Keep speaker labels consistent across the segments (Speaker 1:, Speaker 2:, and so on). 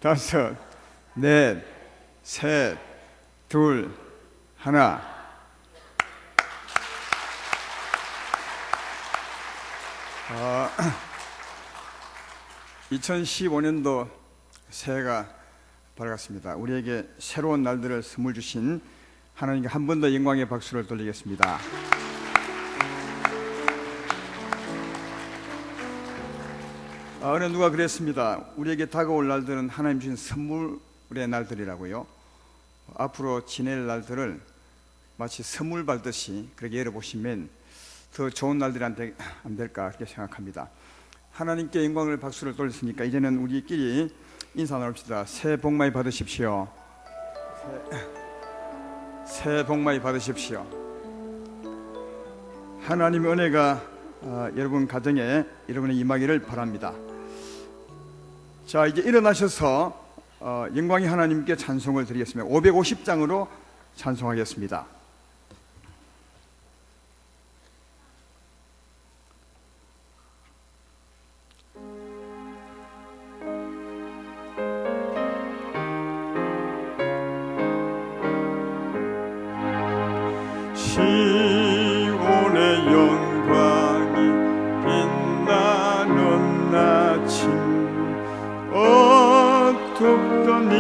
Speaker 1: 다섯, 넷, 셋, 둘, 하나. 2015년도 새해가 밝았습니다. 우리에게 새로운 날들을 선물 주신 하나님께 한 번 더 영광의 박수를 돌리겠습니다. 어느 누가 그랬습니다. 우리에게 다가올 날들은 하나님 주신 선물의 날들이라고요. 앞으로 지낼 날들을 마치 선물 받듯이 그렇게 열어보시면 더 좋은 날들이 안 될까 그렇게 생각합니다. 하나님께 영광을 박수를 돌렸으니까 이제는 우리끼리 인사 나눕시다. 새해 복 많이 받으십시오. 새해 복 많이 받으십시오. 하나님의 은혜가 여러분 가정에 여러분의 임하기를 바랍니다. 자, 이제 일어나셔서 영광의 하나님께 찬송을 드리겠습니다. 550장으로 찬송하겠습니다. 시온의 영광이 빛나는 아침, 어둡던 이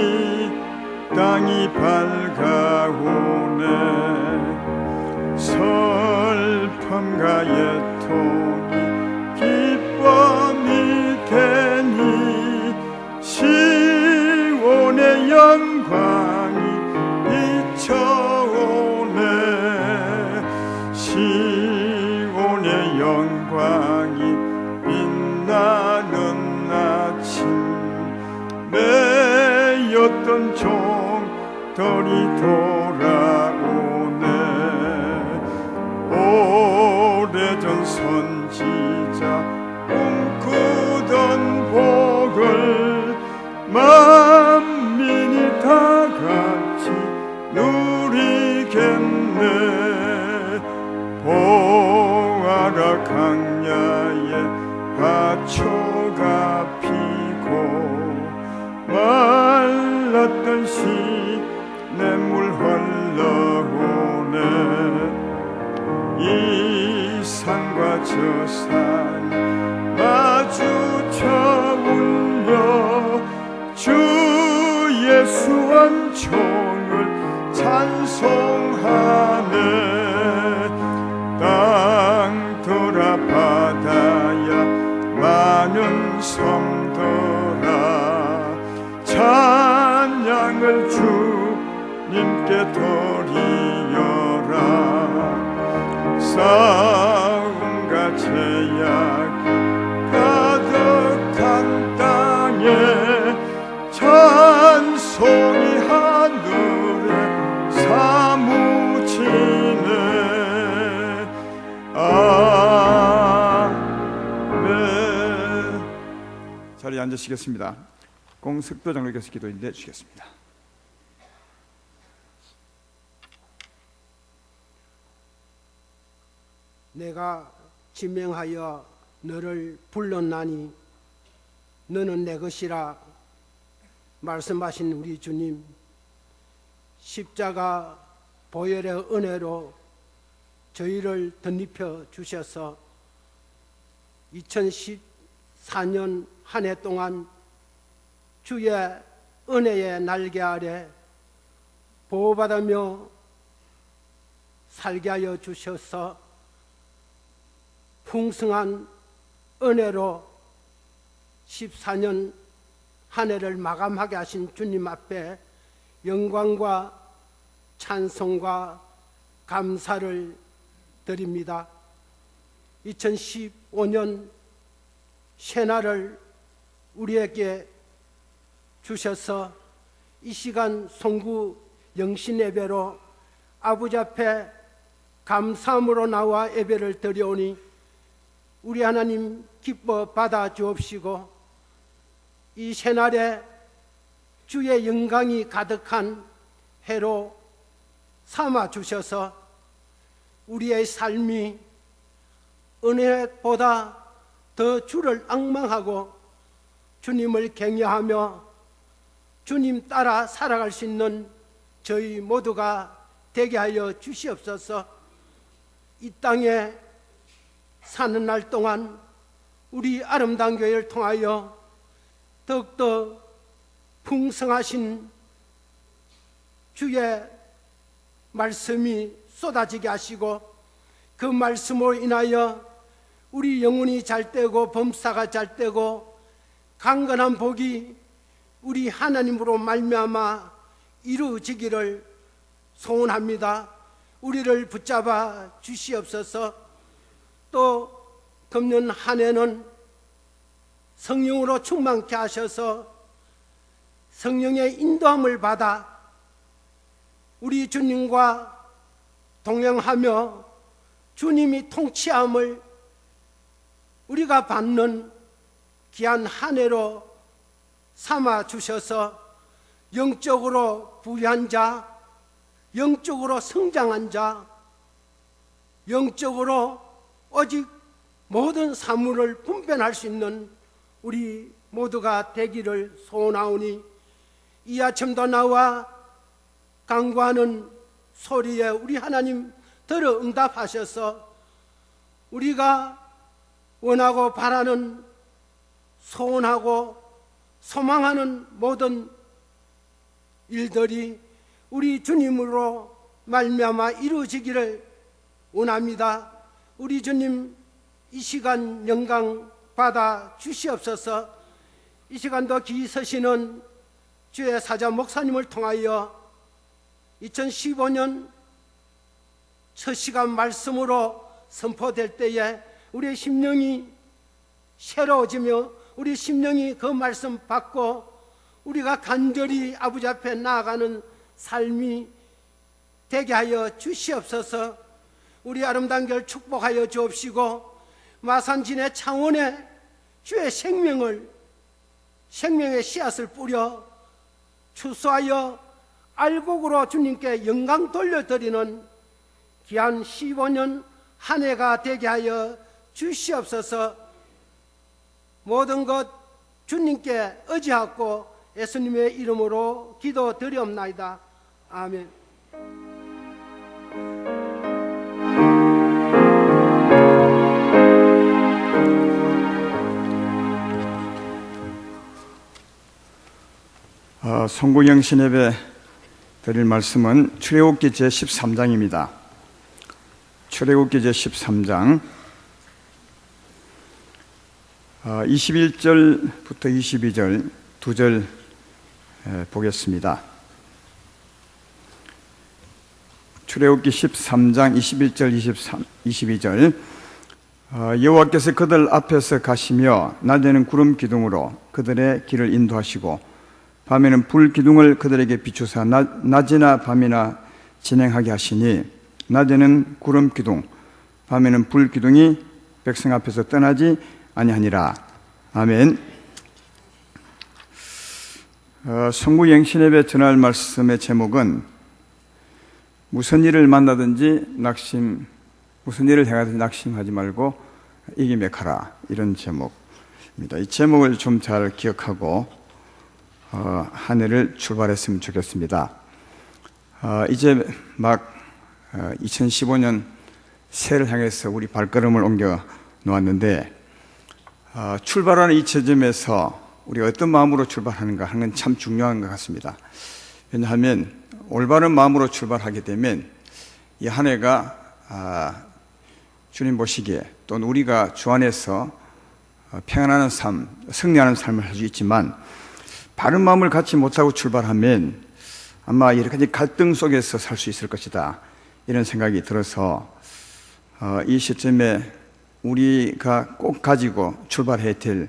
Speaker 1: 땅이 밝아오네. 슬픔과 애통이 기쁨이 되니 시온의 영광이 비춰오네. 시온의 영광이 빛나는 아침, 매였던 종들이 돌아오네. 오래전 선지자 꿈꾸던 복을 만민이 다 같이 누리겠네. 보아라 강야에 화초가 피고 말랐던 시냇물 흘러오네. 이 산과 저 산이 마주쳐 울려 주 예수 은총을 찬송하네. 땅들아 바다야 많은 섬들아 찬양을 주님께 드리어라. 싸움과 제약이 가득한 땅에 찬송이 하늘에 사무치네. 아멘. 자리에 앉으시겠습니다. 공석도 장로께서 기도인데 주시겠습니다.
Speaker 2: 내가 지명하여 너를 불렀나니 너는 내 것이라 말씀하신 우리 주님, 십자가 보혈의 은혜로 저희를 덧입혀 주셔서 2014년 한 해 동안 주의 은혜의 날개 아래 보호받으며 살게 하여 주셔서 풍성한 은혜로 14년 한 해를 마감하게 하신 주님 앞에 영광과 찬송과 감사를 드립니다. 2015년 새날을 우리에게 주셔서 이 시간 송구 영신 예배로 아버지 앞에 감사함으로 나와 예배를 드려오니 우리 하나님 기뻐 받아 주옵시고, 이 새날에 주의 영광이 가득한 해로 삼아 주셔서 우리의 삶이 은혜보다 더 주를 앙망하고 주님을 경외하며 주님 따라 살아갈 수 있는 저희 모두가 되게 하여 주시옵소서. 이 땅에 사는 날 동안 우리 아름다운 교회를 통하여 더욱더 풍성하신 주의 말씀이 쏟아지게 하시고, 그 말씀으로 인하여 우리 영혼이 잘 되고 범사가 잘 되고 강건한 복이 우리 하나님으로 말미암아 이루어지기를 소원합니다. 우리를 붙잡아 주시옵소서. 또 금년 한 해는 성령으로 충만케 하셔서 성령의 인도함을 받아 우리 주님과 동행하며 주님이 통치함을 우리가 받는 귀한 한 해로 삼아 주셔서 영적으로 부유한 자, 영적으로 성장한 자, 영적으로 오직 모든 사물을 분별할 수 있는 우리 모두가 되기를 소원하오니, 이 아침도 나와 간구하는 소리에 우리 하나님 들어 응답하셔서 우리가 원하고 바라는, 소원하고 소망하는 모든 일들이 우리 주님으로 말미암아 이루어지기를 원합니다. 우리 주님 이 시간 영광 받아 주시옵소서. 이 시간도 기 서시는 주의 사자 목사님을 통하여 2015년 첫 시간 말씀으로 선포될 때에 우리의 심령이 새로워지며 우리 심령이 그 말씀 받고 우리가 간절히 아버지 앞에 나아가는 삶이 되게 하여 주시옵소서. 우리 아름다운 길 축복하여 주옵시고, 마산진의 창원에 주의 생명의 씨앗을 뿌려 추수하여 알곡으로 주님께 영광 돌려드리는 귀한 15년 한 해가 되게 하여 주시옵소서. 모든 것 주님께 의지하고 예수님의 이름으로 기도드리옵나이다. 아멘.
Speaker 1: 송구영신 예배 드릴 말씀은 출애굽기 제13장입니다. 출애굽기 제13장 21절부터 22절 두 절 보겠습니다. 출애굽기 13장 21절 22절 여호와께서 그들 앞에서 가시며 낮에는 구름 기둥으로 그들의 길을 인도하시고 밤에는 불 기둥을 그들에게 비추사 낮이나 밤이나 진행하게 하시니 낮에는 구름 기둥 밤에는 불 기둥이 백성 앞에서 떠나지 아니하니라. 아멘. 송구영신예배 전할 말씀의 제목은 무슨 일을 만나든지 무슨 일을 행하든지 낙심하지 말고 이기며 가라, 이런 제목입니다. 이 제목을 좀 잘 기억하고 한 해를 출발했으면 좋겠습니다. 이제 막 2015년 새해를 향해서 우리 발걸음을 옮겨 놓았는데 출발하는 이 지점에서 우리가 어떤 마음으로 출발하는가 하는 건 참 중요한 것 같습니다. 왜냐하면 올바른 마음으로 출발하게 되면 이 한 해가 주님 보시기에 또는 우리가 주 안에서 평안하는 삶, 승리하는 삶을 할 수 있지만, 바른 마음을 갖지 못하고 출발하면 아마 여러 가지 갈등 속에서 살 수 있을 것이다, 이런 생각이 들어서 이 시점에 우리가 꼭 가지고 출발해야 될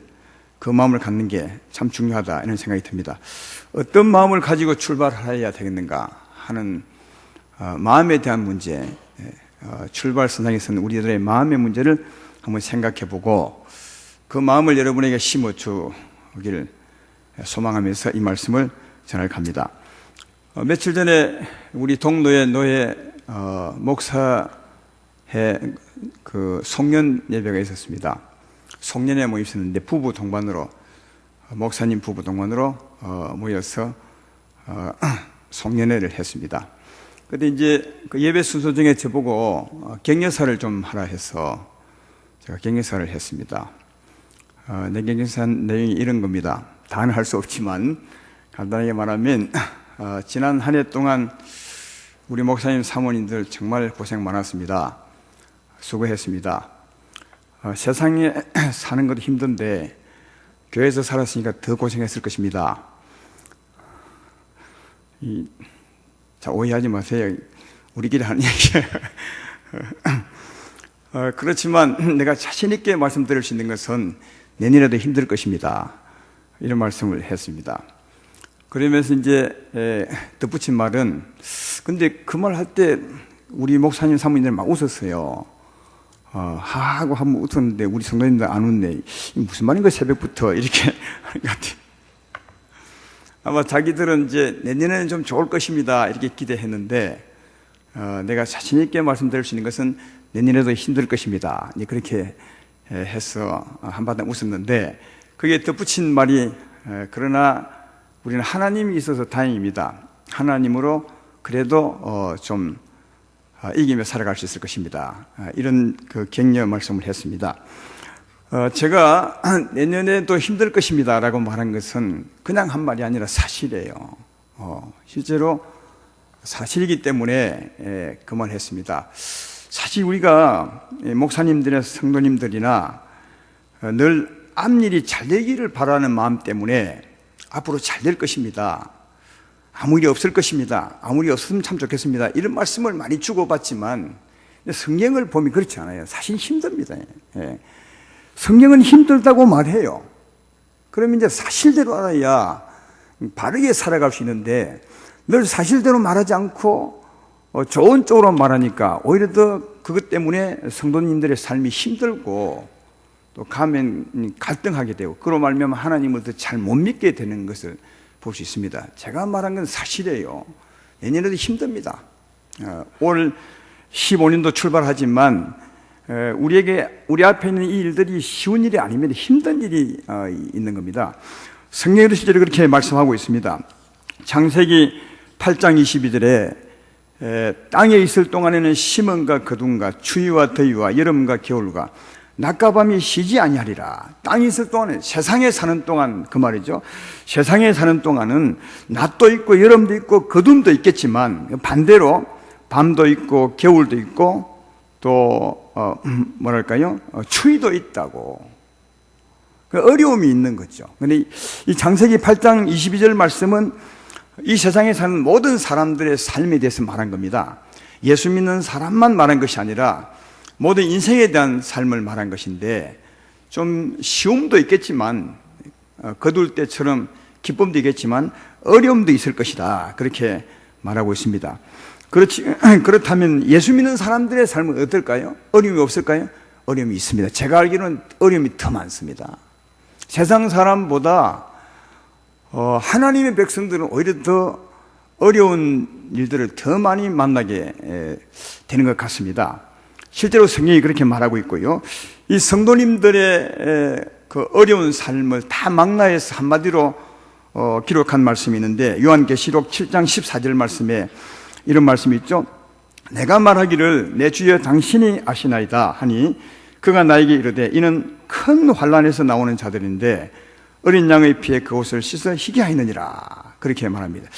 Speaker 1: 그 마음을 갖는 게 참 중요하다, 이런 생각이 듭니다. 어떤 마음을 가지고 출발해야 되겠는가 하는 마음에 대한 문제, 출발선상에서는 우리들의 마음의 문제를 한번 생각해 보고 그 마음을 여러분에게 심어 주길 소망하면서 이 말씀을 전할 갑니다. 며칠 전에 우리 동로의 노예 목사회 그 송년 예배가 있었습니다. 송년회 모임 있었는데 목사님 부부 동반으로 모여서 송년회를 했습니다. 근데 이제 그 예배 순서 중에 저보고 격려사를 좀 하라 해서 제가 격려사를 했습니다. 내 격려사 내용이 이런 겁니다. 다는 할 수 없지만 간단하게 말하면 지난 한 해 동안 우리 목사님 사모님들 정말 고생 많았습니다. 수고했습니다. 세상에 사는 것도 힘든데 교회에서 살았으니까 더 고생했을 것입니다. 자, 오해하지 마세요. 우리끼리 하는 얘기예요. 그렇지만 내가 자신 있게 말씀드릴 수 있는 것은 내년에도 힘들 것입니다. 이런 말씀을 했습니다. 그러면서 이제 덧붙인 말은, 근데 그 말 할 때 우리 목사님 사모님들 막 웃었어요. 하고 한번 웃었는데 우리 성도님들 안 웃네. 무슨 말인가 새벽부터 이렇게 하는 것 같아요. 아마 자기들은 이제 내년에는 좀 좋을 것입니다 이렇게 기대했는데 내가 자신 있게 말씀드릴 수 있는 것은 내년에도 힘들 것입니다. 그렇게 해서 한바탕 웃었는데 그게 덧붙인 말이 그러나 우리는 하나님이 있어서 다행입니다. 하나님으로 그래도 좀 이기며 살아갈 수 있을 것입니다. 이런 그 격려 말씀을 했습니다. 제가 내년에도 힘들 것입니다 라고 말한 것은 그냥 한 말이 아니라 사실이에요. 실제로 사실이기 때문에 그 말 했습니다. 사실 우리가 목사님들이나 성도님들이나 늘 앞일이 잘 되기를 바라는 마음 때문에 앞으로 잘 될 것입니다, 아무 일이 없을 것입니다, 아무 일이 없으면 참 좋겠습니다, 이런 말씀을 많이 주고받지만 성경을 보면 그렇지 않아요. 사실 힘듭니다. 성경은 힘들다고 말해요. 그러면 이제 사실대로 알아야 바르게 살아갈 수 있는데 늘 사실대로 말하지 않고 좋은 쪽으로 말하니까 오히려 더 그것 때문에 성도님들의 삶이 힘들고 또 가면 갈등하게 되고 그로 말미암아 하나님을 더 잘 못 믿게 되는 것을 볼 수 있습니다. 제가 말한 건 사실이에요. 내년에도 힘듭니다. 올 15년도 출발하지만 우리 앞에 있는 이 일들이 쉬운 일이 아닙니다. 힘든 일이 있는 겁니다. 성경에도 실제로 그렇게 말씀하고 있습니다. 창세기 8장 22절에 땅에 있을 동안에는 심음과 거둠과 추위와 더위와 여름과 겨울과 낮과 밤이 쉬지 아니하리라. 땅에 있을 동안에, 세상에 사는 동안 그 말이죠. 세상에 사는 동안은 낮도 있고 여름도 있고 거둠도 있겠지만 반대로 밤도 있고 겨울도 있고 또 뭐랄까요? 추위도 있다고. 어려움이 있는 거죠. 그런데 이 창세기 8장 22절 말씀은 이 세상에 사는 모든 사람들의 삶에 대해서 말한 겁니다. 예수 믿는 사람만 말한 것이 아니라 모든 인생에 대한 삶을 말한 것인데 좀 쉬움도 있겠지만 거둘 때처럼 기쁨도 있겠지만 어려움도 있을 것이다. 그렇게 말하고 있습니다. 그렇다면 예수 믿는 사람들의 삶은 어떨까요? 어려움이 없을까요? 어려움이 있습니다. 제가 알기로는 어려움이 더 많습니다. 세상 사람보다 하나님의 백성들은 오히려 더 어려운 일들을 더 많이 만나게 되는 것 같습니다. 실제로 성경이 그렇게 말하고 있고요. 이 성도님들의 그 어려운 삶을 다 망라해서 한마디로 기록한 말씀이 있는데 요한계시록 7장 14절 말씀에 이런 말씀이 있죠. 내가 말하기를 내 주여 당신이 아시나이다 하니 그가 나에게 이르되 이는 큰 환난에서 나오는 자들인데 어린 양의 피에 그 옷을 씻어 희게 하였느니라. 그렇게 말합니다.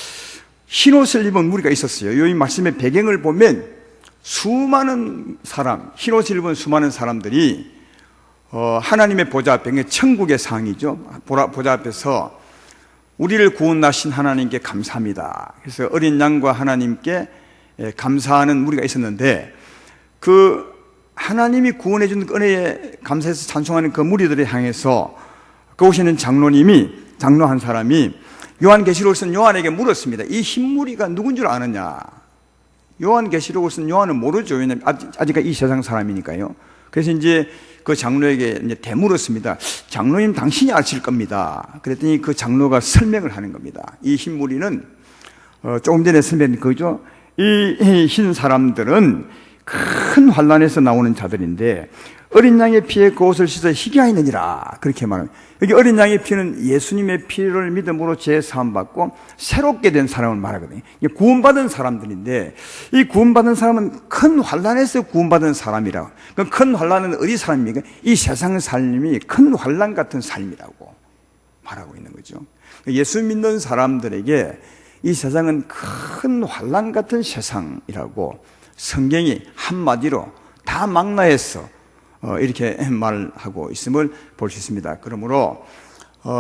Speaker 1: 흰 옷을 입은 무리가 있었어요. 이 말씀의 배경을 보면 수많은 사람, 흰 옷을 입은 수많은 사람들이 하나님의 보좌 앞에, 천국의 상이죠. 보좌 앞에서 우리를 구원하신 하나님께 감사합니다. 그래서 어린 양과 하나님께 감사하는 무리가 있었는데 그 하나님이 구원해 준 은혜에 감사해서 찬송하는 그 무리들을 향해서 그곳에 있는 장로 한 사람이 요한계시록을 쓴 요한에게 물었습니다. 이 흰 무리가 누군 줄 아느냐? 요한계시록을 쓴 요한은 모르죠. 왜냐하면 아직 이 세상 사람이니까요. 그래서 이제 그 장로에게 이제 되물었습니다. 장로님 당신이 아실 겁니다. 그랬더니 그 장로가 설명을 하는 겁니다. 이 흰 무리는 조금 전에 설명한 거죠. 이 흰 사람들은 큰 환난에서 나오는 자들인데 어린 양의 피에 그 옷을 씻어 희게 하였느니라 그렇게 말합니다. 여기 어린 양의 피는 예수님의 피를 믿음으로 죄사함 받고 새롭게 된 사람을 말하거든요. 구원받은 사람들인데 이 구원받은 사람은 큰 환난에서 구원받은 사람이라고. 큰 환난은 어디 삶입니까? 이 세상 삶이 큰 환난 같은 삶이라고 말하고 있는 거죠. 예수 믿는 사람들에게 이 세상은 큰 환난 같은 세상이라고 성경이 한마디로 다 망라해서 이렇게 말하고 있음을 볼 수 있습니다. 그러므로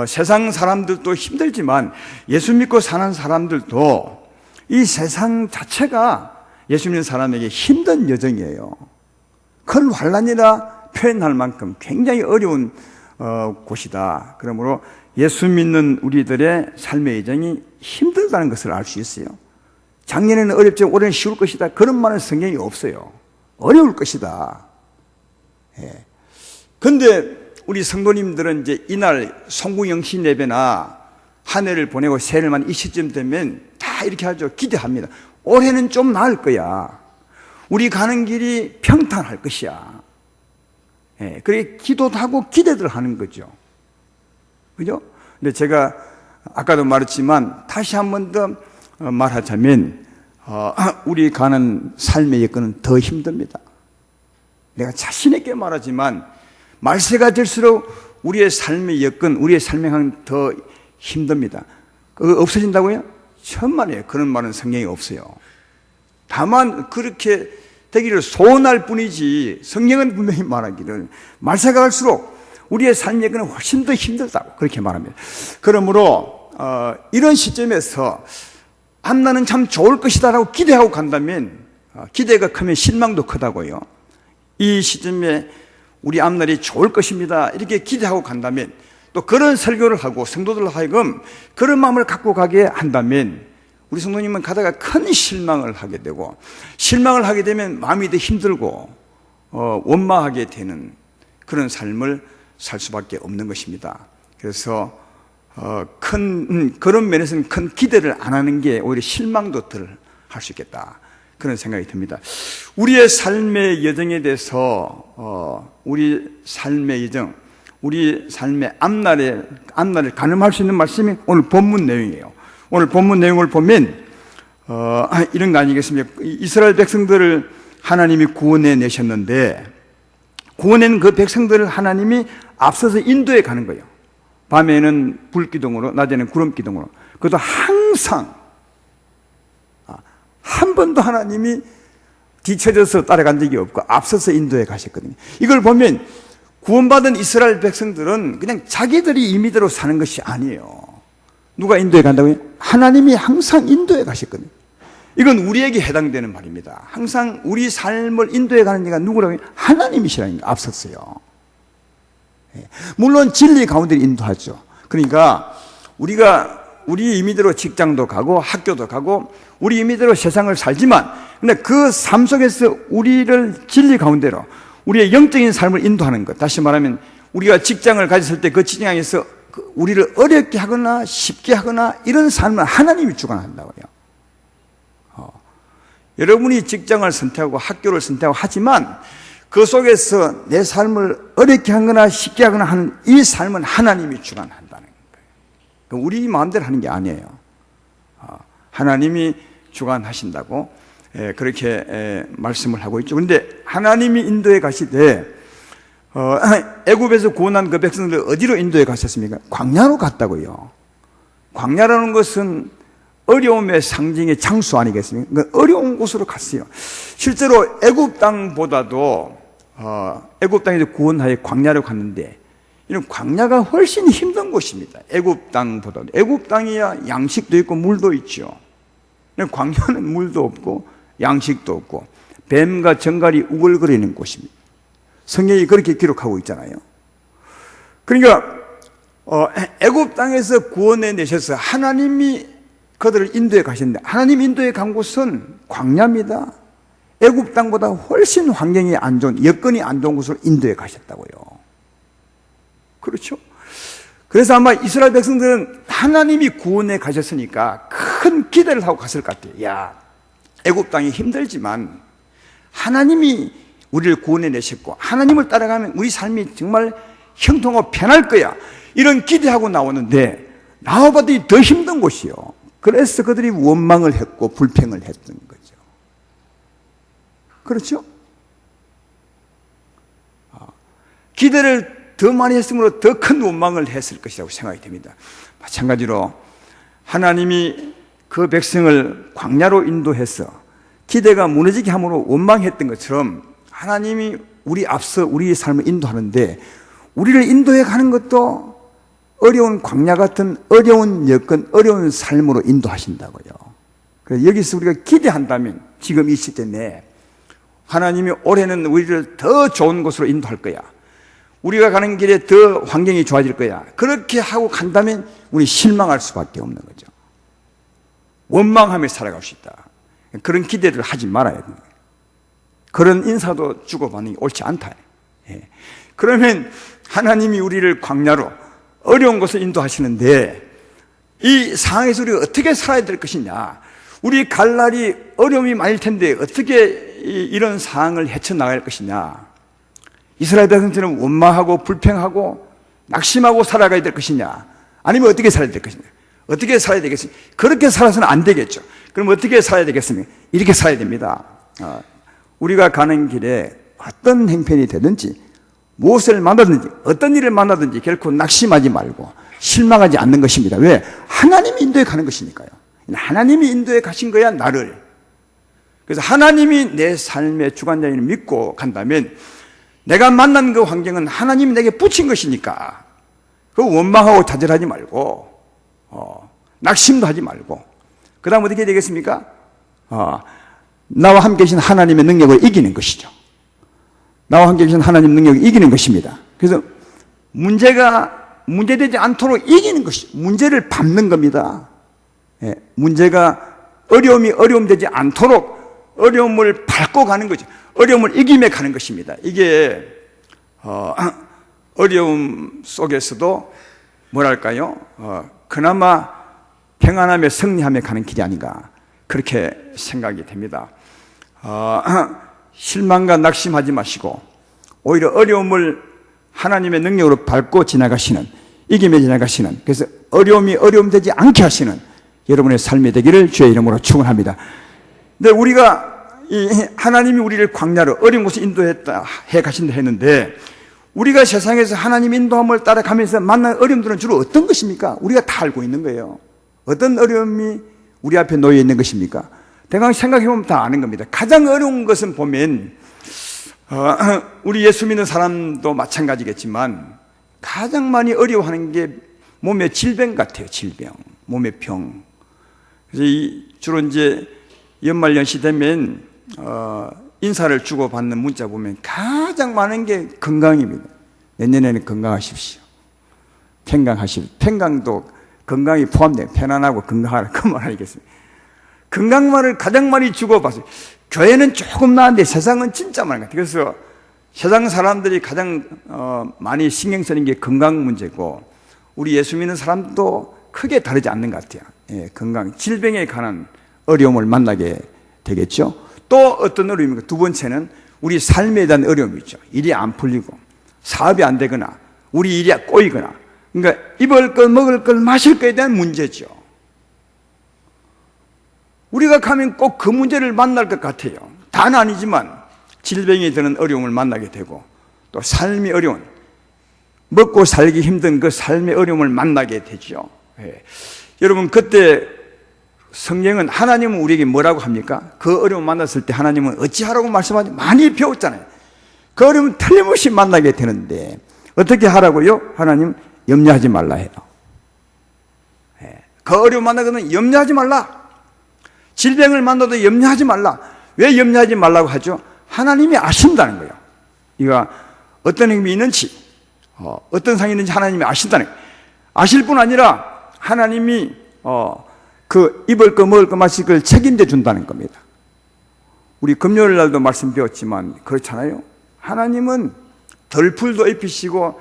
Speaker 1: 세상 사람들도 힘들지만 예수 믿고 사는 사람들도 이 세상 자체가 예수 믿는 사람에게 힘든 여정이에요. 큰 환난이라 표현할 만큼 굉장히 어려운 곳이다. 그러므로 예수 믿는 우리들의 삶의 여정이 힘들다는 것을 알 수 있어요. 작년에는 어렵지만 올해는 쉬울 것이다. 그런 말은 성경이 없어요. 어려울 것이다. 그런데 우리 성도님들은 이제 이날 송구영신 예배나 한 해를 보내고 새해를만 이 시점 되면 다 이렇게 하죠. 기대합니다. 올해는 좀 나을 거야. 우리 가는 길이 평탄할 것이야. 그렇게 기도도 하고 기대들 하는 거죠. 그죠? 근데 제가 아까도 말했지만 다시 한 번 더 말하자면 우리 가는 삶의 여건은 더 힘듭니다. 내가 자신 있게 말하지만 말세가 될수록 우리의 삶의 여건, 우리의 삶의 항은 더 힘듭니다. 그거 없어진다고요? 천만에요. 그런 말은 성경에 없어요. 다만 그렇게 되기를 소원할 뿐이지 성경은 분명히 말하기를 말세가 갈수록 우리의 삶의 여건은 훨씬 더 힘들다고 그렇게 말합니다. 그러므로 이런 시점에서 앞날은 참 좋을 것이다라고 기대하고 간다면 기대가 크면 실망도 크다고요. 이 시점에 우리 앞날이 좋을 것입니다 이렇게 기대하고 간다면 또 그런 설교를 하고 성도들 하여금 그런 마음을 갖고 가게 한다면 우리 성도님은 가다가 큰 실망을 하게 되고 실망을 하게 되면 마음이 더 힘들고 원망하게 되는 그런 삶을 살 수밖에 없는 것입니다. 그래서 그런 면에서는 큰 기대를 안 하는 게 오히려 실망도 덜 할 수 있겠다 그런 생각이 듭니다. 우리의 삶의 여정에 대해서 우리 삶의 여정, 우리 삶의 앞날을 가늠할 수 있는 말씀이 오늘 본문 내용이에요. 오늘 본문 내용을 보면 이런 거 아니겠습니까? 이스라엘 백성들을 하나님이 구원해 내셨는데 구원한 그 백성들을 하나님이 앞서서 인도해 가는 거예요. 밤에는 불기둥으로, 낮에는 구름기둥으로. 그것도 항상 한 번도 하나님이 뒤처져서 따라간 적이 없고 앞서서 인도해 가셨거든요. 이걸 보면 구원받은 이스라엘 백성들은 그냥 자기들이 임의대로 사는 것이 아니에요. 누가 인도해 간다고요? 하나님이 항상 인도해 가셨거든요. 이건 우리에게 해당되는 말입니다. 항상 우리 삶을 인도해 가는 이가 누구라고요? 하나님이시라는 게 앞섰어요. 물론 진리 가운데 인도하죠. 그러니까 우리가 우리 임의대로 직장도 가고 학교도 가고 우리 임의대로 세상을 살지만 근데 그 삶 속에서 우리를 진리 가운데로 우리의 영적인 삶을 인도하는 것. 다시 말하면 우리가 직장을 가졌을 때 그 직장에서 우리를 어렵게 하거나 쉽게 하거나 이런 삶을 하나님이 주관한다고요. 여러분이 직장을 선택하고 학교를 선택하고 하지만 그 속에서 내 삶을 어렵게 하거나 쉽게 하거나 하는 이 삶은 하나님이 주관한다는 거예요. 우리 마음대로 하는 게 아니에요. 하나님이 주관하신다고 그렇게 말씀을 하고 있죠. 그런데 하나님이 인도에 가시되 애굽에서 구원한 그 백성들 어디로 인도에 가셨습니까? 광야로 갔다고요. 광야라는 것은 어려움의 상징의 장수 아니겠습니까? 어려운 곳으로 갔어요. 실제로 애굽 땅보다도 애굽 땅에서 구원하여 광야로 갔는데 이런 광야가 훨씬 힘든 곳입니다. 애굽 땅보다도. 애굽 땅이야 양식도 있고 물도 있죠. 광야는 물도 없고 양식도 없고 뱀과 정갈이 우글거리는 곳입니다. 성경이 그렇게 기록하고 있잖아요. 그러니까 애굽 땅에서 구원해 내셔서 하나님이 그들을 인도해 가셨는데 하나님 인도해 간 곳은 광야입니다. 애굽 땅보다 훨씬 환경이 안 좋은, 여건이 안 좋은 곳으로 인도해 가셨다고요. 그렇죠? 그래서 아마 이스라엘 백성들은 하나님이 구원해 가셨으니까 큰 기대를 하고 갔을 것 같아요. 야, 애굽 땅이 힘들지만 하나님이 우리를 구원해내셨고 하나님을 따라가면 우리 삶이 정말 형통하고 편할 거야, 이런 기대하고 나오는데 나와봤더니 더 힘든 곳이요. 그래서 그들이 원망을 했고 불평을 했던 거죠. 그렇죠? 기대를 더 많이 했으므로 더 큰 원망을 했을 것이라고 생각이 됩니다. 마찬가지로 하나님이 그 백성을 광야로 인도해서 기대가 무너지게 함으로 원망했던 것처럼 하나님이 우리 앞서 우리의 삶을 인도하는데 우리를 인도해 가는 것도 어려운 광야 같은 어려운 여건, 어려운 삶으로 인도하신다고요. 그래서 여기서 우리가 기대한다면 지금 이 시대 내에 하나님이 올해는 우리를 더 좋은 곳으로 인도할 거야, 우리가 가는 길에 더 환경이 좋아질 거야, 그렇게 하고 간다면 우리 실망할 수밖에 없는 거죠. 원망하며 살아갈 수 있다. 그런 기대를 하지 말아야 돼요. 그런 인사도 주고받는 게 옳지 않다. 예. 그러면 하나님이 우리를 광야로 어려운 곳을 인도하시는데 이 상황에서 우리가 어떻게 살아야 될 것이냐, 우리 갈 날이 어려움이 많을 텐데 어떻게 이런 상황을 헤쳐나갈 것이냐, 이스라엘 백성처럼 원망하고 불평하고 낙심하고 살아가야 될 것이냐, 아니면 어떻게 살아야 될 것이냐, 어떻게 살아야 되겠습니까? 그렇게 살아서는 안 되겠죠. 그럼 어떻게 살아야 되겠습니까? 이렇게 살아야 됩니다. 우리가 가는 길에 어떤 행편이 되든지 무엇을 만나든지 어떤 일을 만나든지 결코 낙심하지 말고 실망하지 않는 것입니다. 왜? 하나님이 인도해 가는 것이니까요. 하나님이 인도해 가신 거야, 나를. 그래서 하나님이 내 삶의 주관자인을 믿고 간다면 내가 만난 그 환경은 하나님이 내게 붙인 것이니까 그 원망하고 좌절하지 말고 낙심도 하지 말고, 그 다음 어떻게 되겠습니까? 나와 함께 계신 하나님의 능력을 이기는 것이죠. 나와 함께 계신 하나님 능력을 이기는 것입니다. 그래서 문제되지 않도록 이기는 것이, 문제를 밟는 겁니다. 예, 문제가 어려움되지 않도록 어려움을 밟고 가는 거죠. 어려움을 이기며 가는 것입니다. 이게 어려움 속에서도 뭐랄까요? 그나마 평안하며 승리하며 가는 길이 아닌가, 그렇게 생각이 됩니다. 실망과 낙심하지 마시고 오히려 어려움을 하나님의 능력으로 밟고 지나가시는, 이기며 지나가시는, 그래서 어려움이 어려움되지 않게 하시는 여러분의 삶이 되기를 주의 이름으로 축원합니다. 근데 우리가 하나님이 우리를 광야로 어려운 곳에 인도했다 해 가신다 했는데 우리가 세상에서 하나님 인도함을 따라가면서 만난 어려움들은 주로 어떤 것입니까? 우리가 다 알고 있는 거예요. 어떤 어려움이 우리 앞에 놓여 있는 것입니까? 대강 생각해보면 다 아는 겁니다. 가장 어려운 것은 보면 우리 예수 믿는 사람도 마찬가지겠지만 가장 많이 어려워하는 게 몸의 질병 같아요. 질병, 몸의 병. 그래서 주로 이제 연말연시 되면 인사를 주고받는 문자 보면 가장 많은 게 건강입니다. 내년에는 건강하십시오. 평강도 건강이 포함돼요. 편안하고 건강하라, 그 말 아니겠습니까? 건강만을 가장 많이 주고받아요. 교회는 조금 나은데 세상은 진짜 많은 것 같아요. 그래서 세상 사람들이 가장 많이 신경 쓰는 게 건강 문제고 우리 예수 믿는 사람도 크게 다르지 않는 것 같아요. 예, 건강, 질병에 관한 어려움을 만나게 되겠죠. 또 어떤 어려움입니까? 두 번째는 우리 삶에 대한 어려움이죠. 일이 안 풀리고 사업이 안 되거나 우리 일이 꼬이거나, 그러니까 입을 것, 먹을 것, 마실 것에 대한 문제죠. 우리가 가면 꼭 그 문제를 만날 것 같아요. 다는 아니지만 질병이 드는 어려움을 만나게 되고 또 삶이 어려운, 먹고 살기 힘든 그 삶의 어려움을 만나게 되죠. 예. 여러분, 그때 성경은 하나님은 우리에게 뭐라고 합니까? 그 어려움 만났을 때 하나님은 어찌하라고 말씀하지? 많이 배웠잖아요. 그 어려움은 틀림없이 만나게 되는데 어떻게 하라고요? 하나님 염려하지 말라 해요. 그 어려움 만나거든 염려하지 말라. 질병을 만나도 염려하지 말라. 왜 염려하지 말라고 하죠? 하나님이 아신다는 거예요. 이가 어떤 힘이 있는지, 어떤 상이 있는지 하나님이 아신다는 거예요. 아실 뿐 아니라 하나님이 그 입을 거 먹을 거 마실 걸 책임져 준다는 겁니다. 우리 금요일 날도 말씀 배웠지만 그렇잖아요. 하나님은 덜풀도 입히시고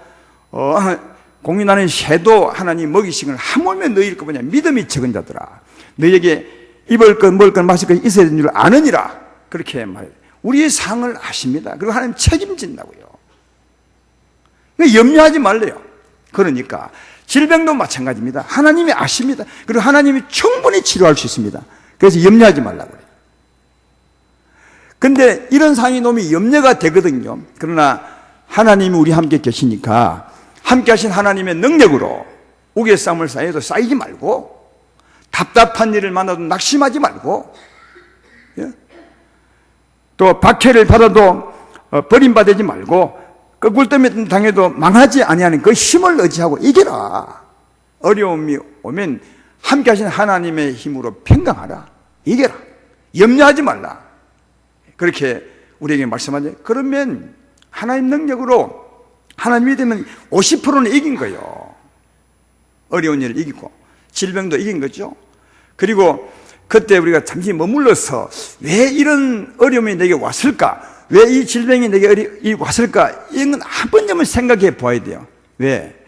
Speaker 1: 공인하는 새도 하나님 먹이시고 하물며 너희일 거 뭐냐, 믿음이 적은 자들아, 너희에게 입을 것 먹을 것 마실 것 있어야 되는 줄 아느니라, 그렇게 말해요. 우리의 상을 아십니다. 그리고 하나님 책임진다고요. 그러니까 염려하지 말래요. 그러니까 질병도 마찬가지입니다. 하나님이 아십니다. 그리고 하나님이 충분히 치료할 수 있습니다. 그래서 염려하지 말라고 그래요. 근데 이런 상이 놈이 염려가 되거든요. 그러나 하나님이 우리 함께 계시니까 함께 하신 하나님의 능력으로 우겨싸움을 쌓여도 쌓이지 말고, 답답한 일을 만나도 낙심하지 말고, 또 박해를 받아도 버림받지 말고, 끄꿀떠미 당해도 망하지 아니하는 그 힘을 의지하고 이겨라. 어려움이 오면 함께 하신 하나님의 힘으로 평강하라. 이겨라. 염려하지 말라. 그렇게 우리에게 말씀하죠. 그러면 하나님 능력으로 하나님이 되면 50%는 이긴 거예요. 어려운 일을 이기고 질병도 이긴 거죠. 그리고 그때 우리가 잠시 머물러서 왜 이런 어려움이 내게 왔을까? 왜 이 질병이 내게 왔을까? 이건 한 번쯤은 생각해 보아야 돼요. 왜?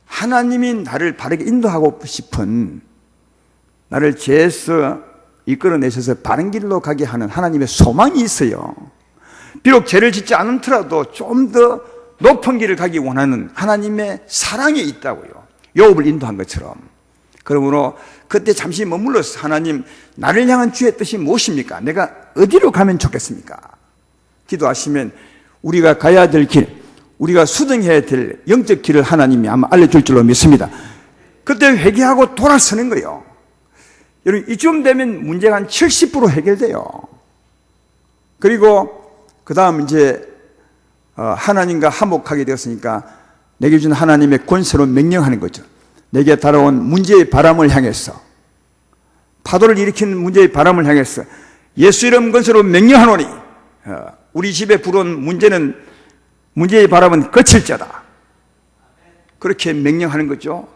Speaker 1: 하나님이 나를 바르게 인도하고 싶은, 나를 죄에서 이끌어내셔서 바른 길로 가게 하는 하나님의 소망이 있어요. 비록 죄를 짓지 않더라도 좀 더 높은 길을 가기 원하는 하나님의 사랑이 있다고요. 욥을 인도한 것처럼. 그러므로 그때 잠시 머물러서 하나님, 나를 향한 주의 뜻이 무엇입니까? 내가 어디로 가면 좋겠습니까? 기도하시면 우리가 가야 될 길, 우리가 수정해야 될 영적 길을 하나님이 아마 알려줄 줄로 믿습니다. 그때 회개하고 돌아서는 거예요. 여러분, 이쯤 되면 문제가 한 70% 해결돼요. 그리고 그 다음 이제 하나님과 화목하게 되었으니까 내게 준 하나님의 권세로 명령하는 거죠. 내게 달아온 문제의 바람을 향해서, 파도를 일으키는 문제의 바람을 향해서 예수 이름 권세로 명령하노니 우리 집에 불어온 문제의 바람은 그칠자다. 그렇게 명령하는 거죠.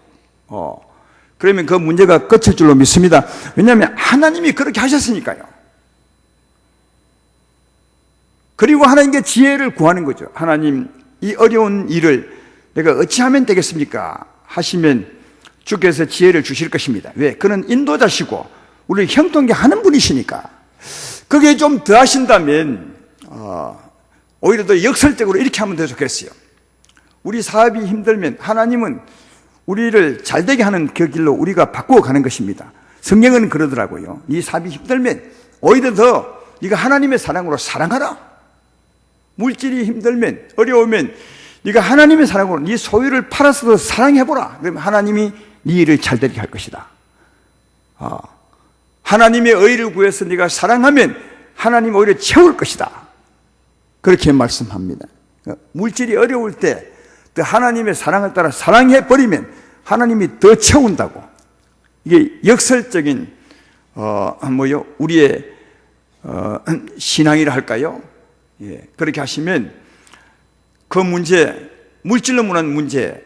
Speaker 1: 그러면 그 문제가 그칠 줄로 믿습니다. 왜냐하면 하나님이 그렇게 하셨으니까요. 그리고 하나님께 지혜를 구하는 거죠. 하나님, 이 어려운 일을 내가 어찌하면 되겠습니까? 하시면 주께서 지혜를 주실 것입니다. 왜? 그는 인도자시고 우리를 형통케 하는 분이시니까. 그게 좀 더 하신다면 오히려 더 역설적으로 이렇게 하면 더 좋겠어요. 우리 사업이 힘들면 하나님은 우리를 잘되게 하는 그 길로 우리가 바꾸어 가는 것입니다. 성경은 그러더라고요. 네 사업이 힘들면 오히려 더 네가 하나님의 사랑으로 사랑하라. 물질이 힘들면, 어려우면 네가 하나님의 사랑으로 네 소유를 팔아서도 사랑해보라. 그러면 하나님이 네 일을 잘되게 할 것이다. 하나님의 의를 구해서 네가 사랑하면 하나님 오히려 채울 것이다. 그렇게 말씀합니다. 물질이 어려울 때 또 하나님의 사랑을 따라 사랑해버리면 하나님이 더 채운다고. 이게 역설적인 우리의 신앙이라 할까요? 예, 그렇게 하시면 그 문제, 물질로 문한 문제,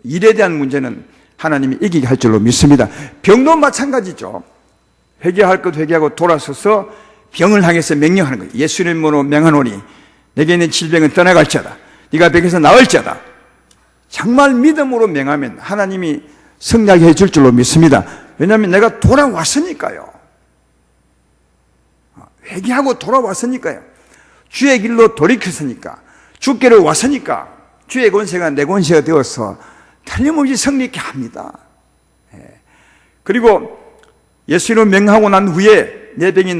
Speaker 1: 일에 대한 문제는 하나님이 이기게 할 줄로 믿습니다. 병도 마찬가지죠. 회개할 것 회개하고 돌아서서 병을 향해서 명령하는 거예요. 예수 이름으로 명하노니 내게 있는 질병은 떠나갈지어다. 네가 병에서 나을지어다. 정말 믿음으로 명하면 하나님이 승리하게 해줄 줄로 믿습니다. 왜냐하면 내가 돌아왔으니까요. 회개하고 돌아왔으니까요. 주의 길로 돌이켰으니까, 주께를 왔으니까 주의 권세가 내 권세가 되어서 틀림없이 승리있게 합니다. 그리고 예수 이름으로 명하고 난 후에 내 병이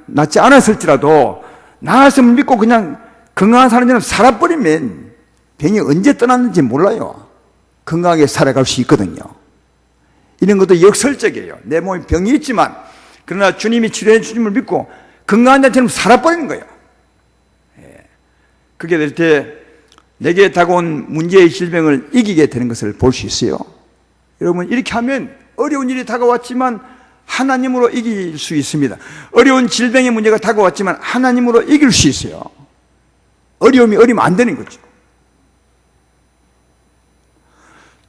Speaker 1: 낫지 않았을지라도 나았음을 믿고 그냥 건강한 사람처럼 살아버리면 병이 언제 떠났는지 몰라요. 건강하게 살아갈 수 있거든요. 이런 것도 역설적이에요. 내 몸에 병이 있지만 그러나 주님이 치료해 주님을 믿고 건강한 자처럼 살아버리는 거예요. 그게 될 때 내게 다가온 문제의 질병을 이기게 되는 것을 볼 수 있어요. 여러분, 이렇게 하면 어려운 일이 다가왔지만 하나님으로 이길 수 있습니다. 어려운 질병의 문제가 다가왔지만 하나님으로 이길 수 있어요. 어려움이 어리면 안 되는 거죠.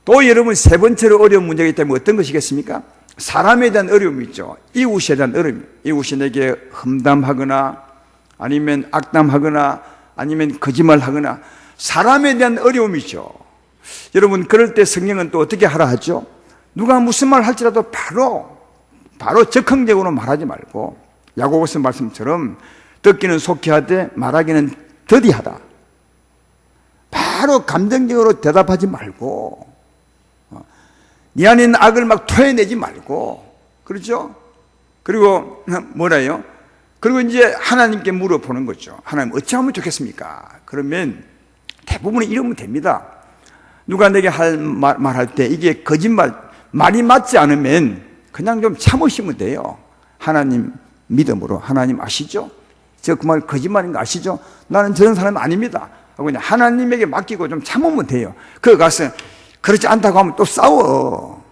Speaker 1: 또 여러분, 세 번째로 어려운 문제가 있다면 어떤 것이겠습니까? 사람에 대한 어려움이 있죠. 이웃에 대한 어려움. 이웃이 내게 험담하거나 아니면 악담하거나 아니면 거짓말하거나 사람에 대한 어려움이죠. 여러분, 그럴 때 성경은 또 어떻게 하라 하죠? 누가 무슨 말 할지라도 바로 적극적으로 말하지 말고 야고보서 말씀처럼 듣기는 속히 하되 말하기는 더디하다. 바로 감정적으로 대답하지 말고, 네 안에 있는 악을 막 토해내지 말고, 그렇죠? 그리고 뭐라요? 그리고 이제 하나님께 물어보는 거죠. 하나님 어찌하면 좋겠습니까? 그러면 대부분은 이러면 됩니다. 누가 내게 말할 때 이게 거짓말, 말이 맞지 않으면 그냥 좀 참으시면 돼요. 하나님 믿음으로. 하나님 아시죠? 저 그 말 거짓말인 거 아시죠? 나는 저런 사람 아닙니다 하고 그냥 하나님에게 맡기고 좀 참으면 돼요. 그거 가서 그렇지 않다고 하면 또 싸워.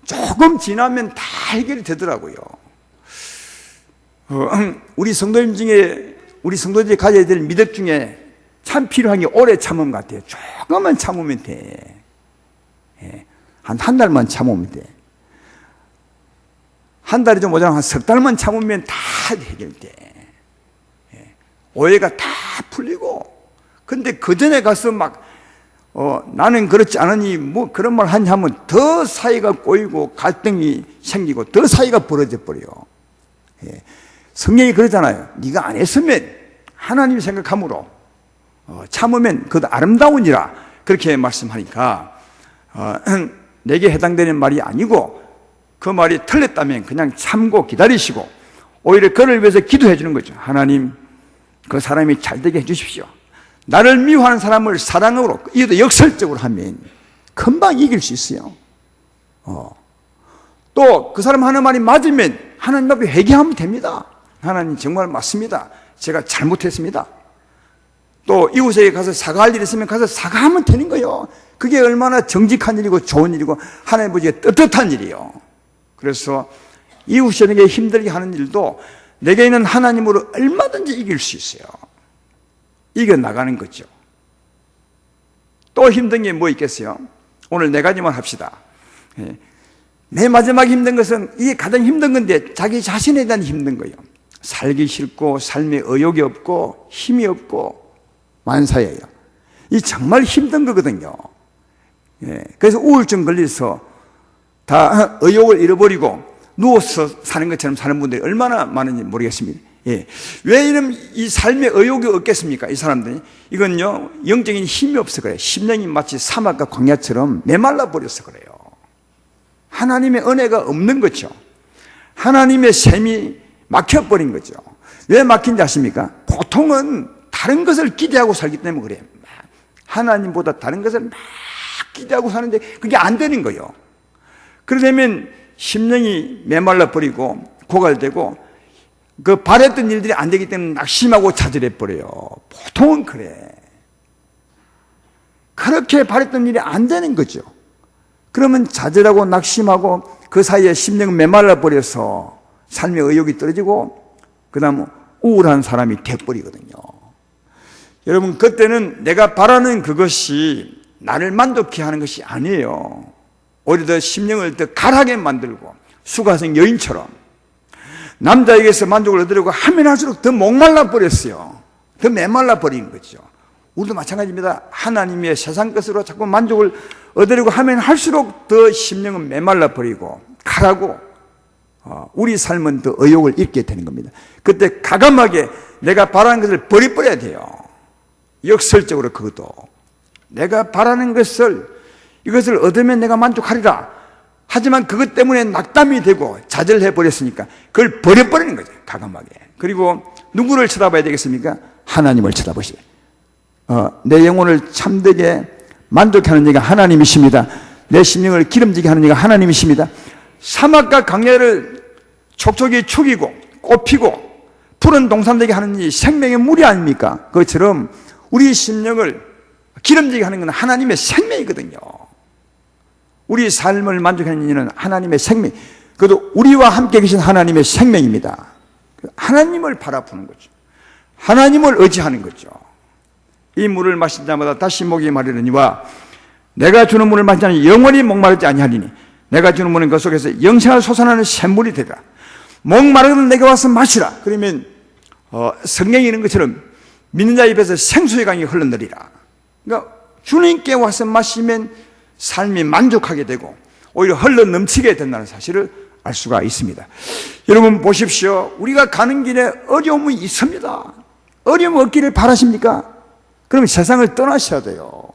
Speaker 1: 조금 지나면 다 해결이 되더라고요. 우리 성도님 중에, 우리 성도들이 가져야 될 미덕 중에 참 필요한 게 오래 참음 같아요. 조금만 참으면 돼. 한 달만 참으면 돼. 한 달이 좀 모자라면 한 석 달만 참으면 다 해결돼. 오해가 다 풀리고. 근데 그 전에 가서 막 나는 그렇지 않으니 뭐 그런 말 하냐 하면 더 사이가 꼬이고 갈등이 생기고 더 사이가 벌어져 버려요. 성경이 그러잖아요. 네가 안 했으면 하나님이 생각함으로 참으면 그것도 아름다우니라, 그렇게 말씀하니까 내게 해당되는 말이 아니고 그 말이 틀렸다면 그냥 참고 기다리시고 오히려 그를 위해서 기도해 주는 거죠. 하나님, 그 사람이 잘되게 해 주십시오. 나를 미워하는 사람을 사랑으로, 이것도 역설적으로 하면 금방 이길 수 있어요. 또 그 사람 하는 말이 맞으면 하나님 앞에 회개하면 됩니다. 하나님 정말 맞습니다. 제가 잘못했습니다. 또 이웃에게 가서 사과할 일이 있으면 가서 사과하면 되는 거예요. 그게 얼마나 정직한 일이고 좋은 일이고 하나님 보시기에 떳떳한 일이에요. 그래서 이웃에게 힘들게 하는 일도 내게 있는 하나님으로 얼마든지 이길 수 있어요. 이겨나가는 거죠. 또 힘든 게 뭐 있겠어요? 오늘 네 가지만 합시다. 내 마지막 힘든 것은, 이게 가장 힘든 건데 자기 자신에 대한 힘든 거예요. 살기 싫고 삶에 의욕이 없고 힘이 없고 만사예요. 이 정말 힘든 거거든요. 그래서 우울증 걸려서 다 의욕을 잃어버리고 누워서 사는 것처럼 사는 분들이 얼마나 많은지 모르겠습니다. 왜 이런 이 삶의 의욕이 없겠습니까? 이 사람들이. 이건요, 영적인 힘이 없어 그래요. 심령이 마치 사막과 광야처럼 메말라 버려서 그래요. 하나님의 은혜가 없는 거죠. 하나님의 셈이 막혀버린 거죠. 왜 막힌지 아십니까? 보통은 다른 것을 기대하고 살기 때문에 그래요. 하나님보다 다른 것을 막 기대하고 사는데 그게 안 되는 거예요. 그러려면 심령이 메말라 버리고 고갈되고 그 바랬던 일들이 안 되기 때문에 낙심하고 좌절해 버려요. 보통은 그래. 그렇게 바랬던 일이 안 되는 거죠. 그러면 좌절하고 낙심하고 그 사이에 심령은 메말라 버려서 삶의 의욕이 떨어지고 그 다음 우울한 사람이 돼버리거든요. 여러분, 그때는 내가 바라는 그것이 나를 만족해 하는 것이 아니에요. 오히려 더 심령을 더 가라하게 만들고 수가성 여인처럼 남자에게서 만족을 얻으려고 하면 할수록 더 목말라 버렸어요. 더 메말라 버린 거죠. 우리도 마찬가지입니다. 하나님의 세상 것으로 자꾸 만족을 얻으려고 하면 할수록 더 심령은 메말라 버리고 가라고 우리 삶은 더 의욕을 잃게 되는 겁니다. 그때 가감하게 내가 바라는 것을 버려야 돼요. 역설적으로 그것도 내가 바라는 것을, 이것을 얻으면 내가 만족하리라. 하지만 그것 때문에 낙담이 되고 좌절해 버렸으니까 그걸 버려버리는 거죠. 가감하게. 그리고 누구를 쳐다봐야 되겠습니까? 하나님을 쳐다보시오. 내 영혼을 참되게 만족하는 이가 하나님이십니다. 내 심령을 기름지게 하는 이가 하나님이십니다. 사막과 강야를 촉촉이 축이고 꽃피고 푸른 동산되게 하는 이 생명의 물이 아닙니까? 그것처럼 우리 심령을 기름지게 하는 건 하나님의 생명이거든요. 우리 삶을 만족하는 이는 하나님의 생명, 그것도 우리와 함께 계신 하나님의 생명입니다. 하나님을 바라보는 거죠. 하나님을 의지하는 거죠. 이 물을 마실 때마다 다시 목이 마르느니와 내가 주는 물을 마시자니 영원히 목마르지 아니하리니 내가 주는 물은 그 속에서 영생을 솟아나는 샘물이 되리라. 목마르거든 내게 와서 마시라. 그러면 성경이 이런 것처럼 믿는 자 입에서 생수의 강이 흘러내리라. 그러니까 주님께 와서 마시면 삶이 만족하게 되고 오히려 흘러 넘치게 된다는 사실을 알 수가 있습니다. 여러분 보십시오. 우리가 가는 길에 어려움이 있습니다. 어려움 없기를 바라십니까? 그럼 세상을 떠나셔야 돼요.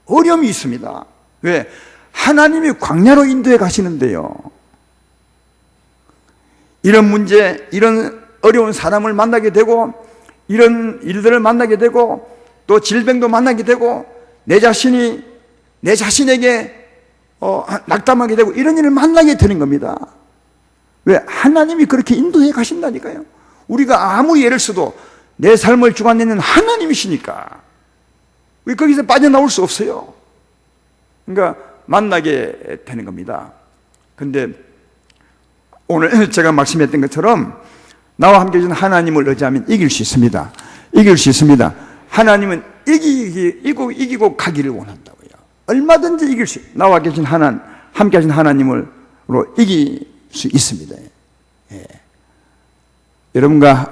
Speaker 1: 어려움이 있습니다. 왜? 하나님이 광야로 인도해 가시는데요. 이런 문제, 이런 어려운 사람을 만나게 되고, 이런 일들을 만나게 되고, 또 질병도 만나게 되고, 내 자신에게 낙담하게 되고, 이런 일을 만나게 되는 겁니다. 왜? 하나님이 그렇게 인도해 가신다니까요. 우리가 아무리 애를 써도 내 삶을 주관내는 하나님이시니까 왜 거기서 빠져나올 수 없어요. 그러니까 만나게 되는 겁니다. 근데 오늘 제가 말씀했던 것처럼 나와 함께 해준 하나님을 의지하면 이길 수 있습니다. 이길 수 있습니다. 하나님은 이기고 가기를 원한다고요. 얼마든지 이길 수, 나와 계신 함께 하신 하나님으로 이길 수 있습니다. 예. 여러분과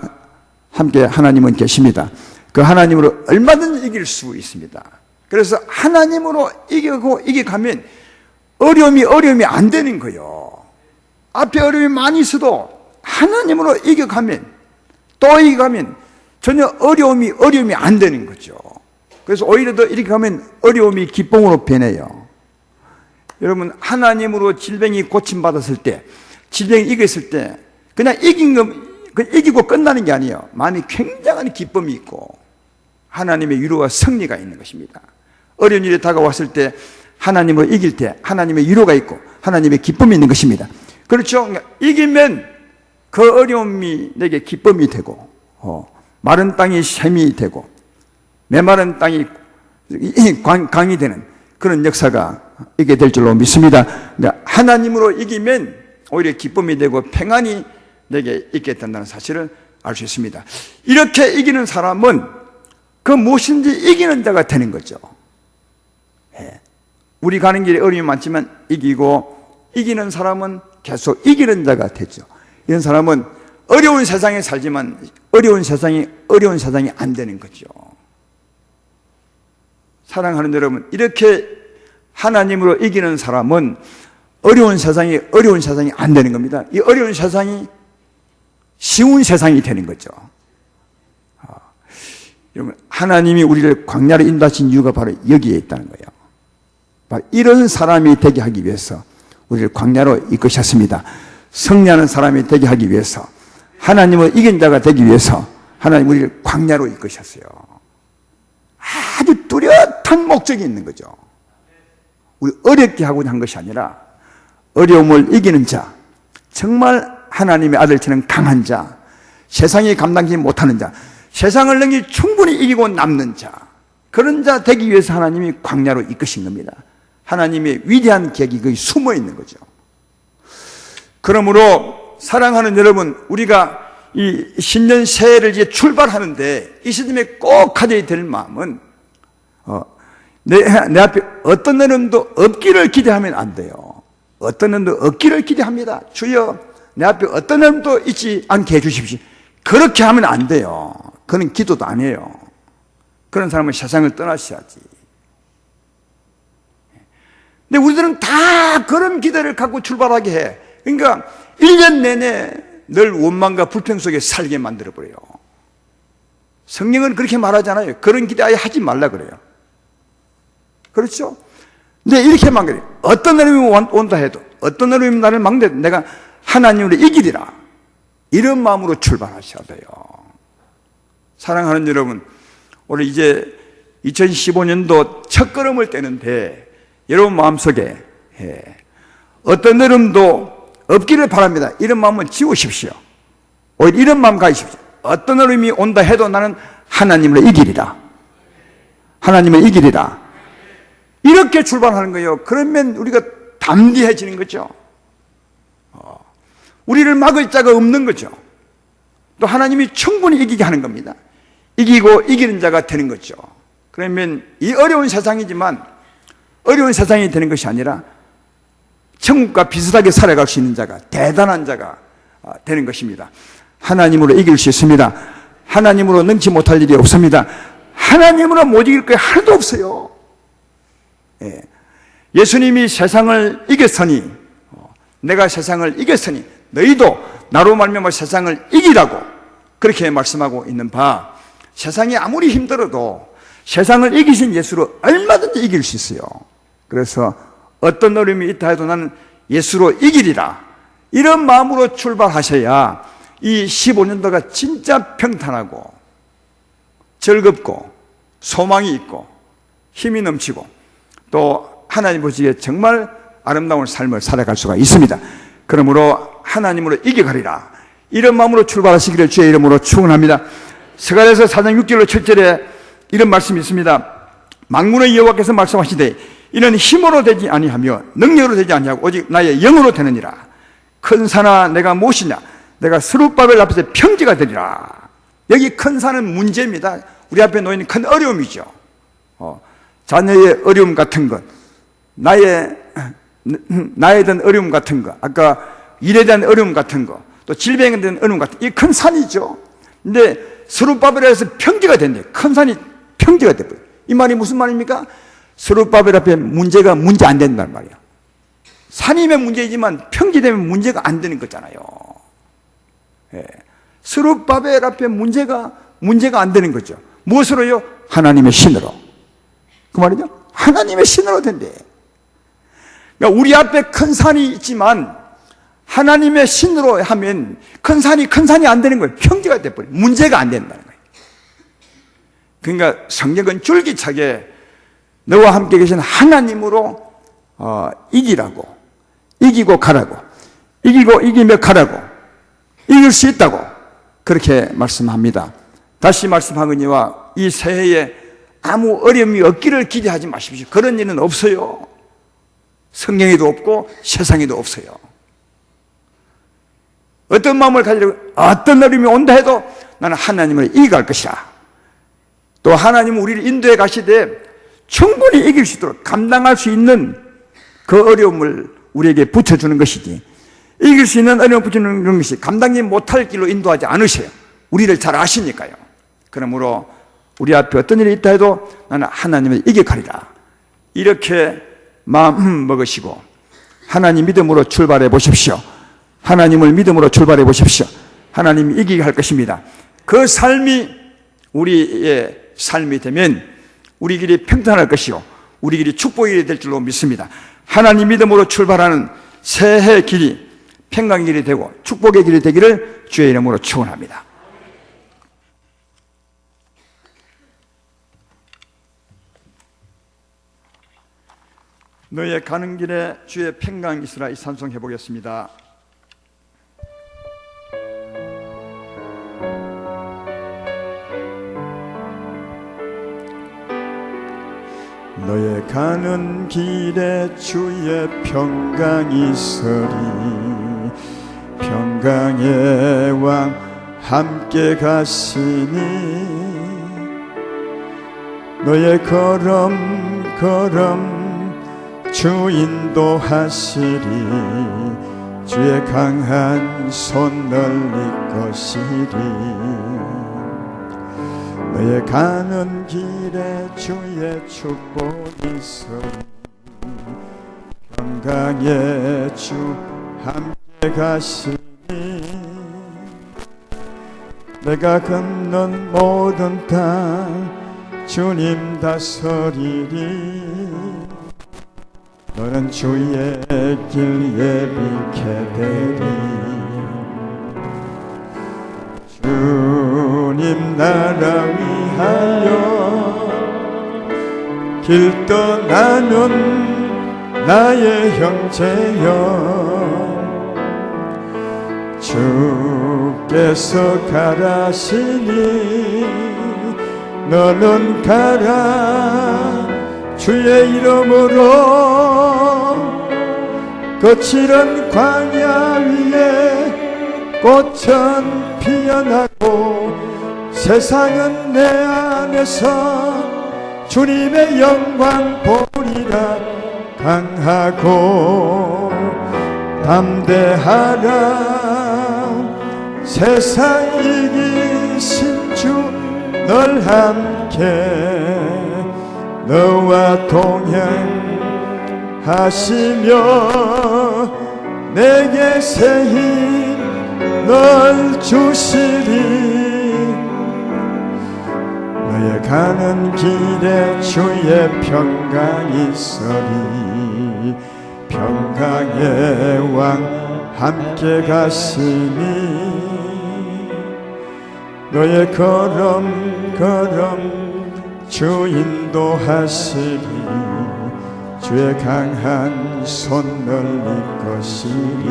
Speaker 1: 함께 하나님은 계십니다. 그 하나님으로 얼마든지 이길 수 있습니다. 그래서 하나님으로 이겨가면 어려움이 안 되는 거예요. 앞에 어려움이 많이 있어도 하나님으로 이겨가면, 또 이겨가면 전혀 어려움이 안 되는 거죠. 그래서 오히려 더 이렇게 가면 어려움이 기쁨으로 변해요. 여러분, 하나님으로 질병이 고침받았을 때, 질병이 이겼을 때 그냥 이기고 끝나는 게 아니에요. 마음이 굉장한 기쁨이 있고 하나님의 위로와 승리가 있는 것입니다. 어려운 일이 다가왔을 때 하나님으로 이길 때 하나님의 위로가 있고 하나님의 기쁨이 있는 것입니다. 그렇죠? 그러니까 이기면 그 어려움이 내게 기쁨이 되고 마른 땅이 샘이 되고 메마른 땅이 강이 되는 그런 역사가 있게 될 줄로 믿습니다. 그러니까 하나님으로 이기면 오히려 기쁨이 되고 평안이 내게 있게 된다는 사실을 알 수 있습니다. 이렇게 이기는 사람은 그 무엇인지 이기는 자가 되는 거죠. 우리 가는 길에 어려움이 많지만 이기는 사람은 계속 이기는 자가 되죠. 이런 사람은 어려운 세상에 살지만 어려운 세상이 안 되는 거죠. 사랑하는 여러분, 이렇게 하나님으로 이기는 사람은 어려운 세상이 안 되는 겁니다. 이 어려운 세상이 쉬운 세상이 되는 거죠. 여러분, 하나님이 우리를 광야로 인도하신 이유가 바로 여기에 있다는 거예요. 바로 이런 사람이 되게 하기 위해서 우리를 광야로 이끄셨습니다. 승리하는 사람이 되게 하기 위해서, 하나님을 이긴 자가 되기 위해서 하나님 우리를 광야로 이끄셨어요. 아주 뚜렷한 목적이 있는 거죠. 우리 어렵게 하고자 한 것이 아니라 어려움을 이기는 자, 정말 하나님의 아들처럼 강한 자, 세상이 감당하지 못하는 자, 세상을 능히 충분히 이기고 남는 자, 그런 자 되기 위해서 하나님이 광야로 이끄신 겁니다. 하나님의 위대한 계획이 거기 숨어 있는 거죠. 그러므로 사랑하는 여러분, 우리가 이 신년 새해를 이제 출발하는데 이 시점에 꼭 가져야 될 마음은 내 앞에 어떤 어려움도 없기를 기대하면 안 돼요. 어떤 어려움도 없기를 기대합니다. 주여, 내 앞에 어떤 어려움도 있지 않게 해주십시오. 그렇게 하면 안 돼요. 그건 기도도 아니에요. 그런 사람은 세상을 떠나셔야지. 근데 우리들은 다 그런 기대를 갖고 출발하게 해. 그러니까 1년 내내 늘 원망과 불평 속에 살게 만들어버려요. 성경은 그렇게 말하잖아요. 그런 기대 아예 하지 말라 그래요. 그렇죠? 근데 이렇게만 그래요. 어떤 어려움이 온다 해도, 어떤 어려움이 나를 막는데 내가 하나님으로 이기리라, 이런 마음으로 출발하셔야 돼요. 사랑하는 여러분, 오늘 이제 2015년도 첫 걸음을 떼는데 여러분 마음속에 어떤 어려움도 없기를 바랍니다. 이런 마음은 지우십시오. 오히려 이런 마음 가지십시오. 어떤 어려움이 온다 해도 나는 하나님을 이기리라, 하나님을 이기리라, 이렇게 출발하는 거예요. 그러면 우리가 담대해지는 거죠. 우리를 막을 자가 없는 거죠. 또 하나님이 충분히 이기게 하는 겁니다. 이기고 이기는 자가 되는 거죠. 그러면 이 어려운 세상이지만 어려운 세상이 되는 것이 아니라 천국과 비슷하게 살아갈 수 있는 자가, 대단한 자가 되는 것입니다. 하나님으로 이길 수 있습니다. 하나님으로 능치 못할 일이 없습니다. 하나님으로 못 이길 게 하나도 없어요. 예. 예수님이 세상을 이겼으니, 내가 세상을 이겼으니 너희도 나로 말미암아 세상을 이기라고 그렇게 말씀하고 있는 바, 세상이 아무리 힘들어도 세상을 이기신 예수로 얼마든지 이길 수 있어요. 그래서 어떤 어려움이 있다 해도 나는 예수로 이기리라, 이런 마음으로 출발하셔야 이 15년도가 진짜 평탄하고 즐겁고 소망이 있고 힘이 넘치고 또 하나님 보시기에 정말 아름다운 삶을 살아갈 수가 있습니다. 그러므로 하나님으로 이겨가리라, 이런 마음으로 출발하시기를 주의 이름으로 축원합니다. 스가랴서 4장 6절로 7절에 이런 말씀이 있습니다. 만군의 여호와께서 말씀하시되 이는 힘으로 되지 아니하며 능력으로 되지 아니하고 오직 나의 영으로 되느니라. 큰 산아 내가 무엇이냐, 내가 스룹바벨 앞에서 평지가 되리라. 여기 큰 산은 문제입니다. 우리 앞에 놓인 큰 어려움이죠. 자녀의 어려움 같은 것, 나에 대한 어려움 같은 것, 아까 일에 대한 어려움 같은 것, 또 질병에 대한 어려움 같은 것, 이 큰 산이죠. 근데 스룹바벨에서 평지가 된대. 큰 산이 평지가 돼버려요. 이 말이 무슨 말입니까? 스룹바벨 앞에 문제가 문제 안 된다는 말이야. 산이면 문제이지만 평지되면 문제가 안 되는 거잖아요. 예. 스룹바벨 앞에 문제가 안 되는 거죠. 무엇으로요? 하나님의 신으로. 그 말이죠. 하나님의 신으로 된대. 그러니까 우리 앞에 큰 산이 있지만 하나님의 신으로 하면 큰 산이 안 되는 거예요. 평지가 돼버려요. 문제가 안 된다는 거예요. 그러니까 성경은 줄기차게 너와 함께 계신 하나님으로 이기라고, 이기고 가라고, 이기고 이기며 가라고, 이길 수 있다고 그렇게 말씀합니다. 다시 말씀하거니와 이 새해에 아무 어려움이 없기를 기대하지 마십시오. 그런 일은 없어요. 성경에도 없고 세상에도 없어요. 어떤 마음을 가지고 어떤 어려움이 온다 해도 나는 하나님을 이겨갈 것이라. 또 하나님은 우리를 인도해 가시되 충분히 이길 수 있도록 감당할 수 있는 그 어려움을 우리에게 붙여주는 것이지, 이길 수 있는 어려움을 붙여주는 것이 감당이 못할 길로 인도하지 않으셔요. 우리를 잘 아시니까요. 그러므로 우리 앞에 어떤 일이 있다 해도 나는 하나님을 이겨가리라, 이렇게 마음 먹으시고 하나님 믿음으로 출발해 보십시오. 하나님을 믿음으로 출발해 보십시오. 하나님이 이기게 할 것입니다. 그 삶이 우리의 삶이 되면 우리 길이 평탄할 것이요 우리 길이 축복이 될 줄로 믿습니다. 하나님 믿음으로 출발하는 새해 길이 평강의 길이 되고 축복의 길이 되기를 주의 이름으로 축원합니다. 너의 가는 길에 주의 평강이 있으라, 이 찬송 해보겠습니다. 너의 가는 길에 주의 평강이 있으리, 평강의 왕 함께 가시니 너의 걸음 주 인도하시리, 주의 강한 손 널리 것이리. 너의 가는 길에 주의 축복이 있으리, 평강의 주 함께 가시니 내가 걷는 모든 땅 주님 다스리리. 너는 주의 길 예비케 되리. 주님 나라 위하여 길 떠나는 나의 형제여, 주께서 가라시니 너는 가라. 주의 이름으로 거칠은 광야 위에 꽃은 피어나고 세상은 내 안에서 주님의 영광 보리라. 강하고 담대하라. 세상 이기신 주 널 함께 너와 동행
Speaker 3: 하시며 내게 새 힘 널 주시리. 너의 가는 길에 주의 평강이 있으리. 평강의 왕 함께 가시니 너의 걸음 주 인도하시리. 주의 강한 손 널 이끄시리.